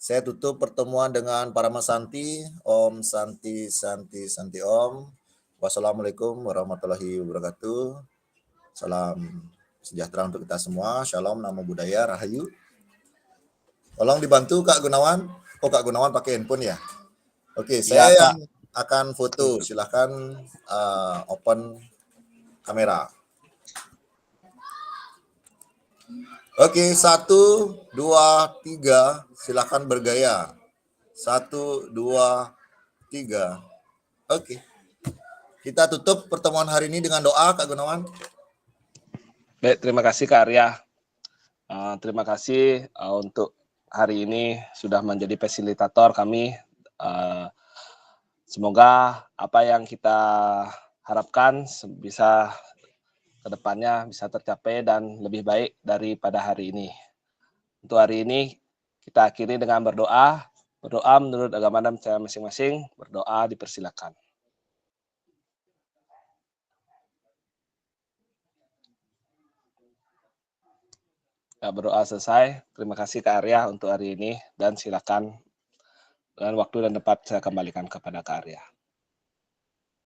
Saya tutup pertemuan dengan para Santi. Om Santi, Santi, Santi Om. Wassalamualaikum warahmatullahi wabarakatuh. Salam sejahtera untuk kita semua. Shalom, namo buddhaya, rahayu. Tolong dibantu Kak Gunawan. Oh, Kak Gunawan pakai handphone ya? Oke, saya Ya, yang akan foto. Silahkan open kamera. Oke, 1, 2, 3. Silahkan bergaya. 1, 2, 3. Oke. Kita tutup pertemuan hari ini dengan doa, Kak Gunawan. Baik, terima kasih Kak Arya. Terima kasih untuk hari ini sudah menjadi fasilitator kami. Semoga apa yang kita harapkan bisa kedepannya bisa tercapai dan lebih baik daripada hari ini. Untuk hari ini kita akhiri dengan berdoa. Berdoa menurut agama dan percaya masing-masing. Berdoa dipersilakan. Ya, berdoa selesai. Terima kasih Kak Arya untuk hari ini dan silakan dengan waktu dan tempat saya kembalikan kepada Kak Arya.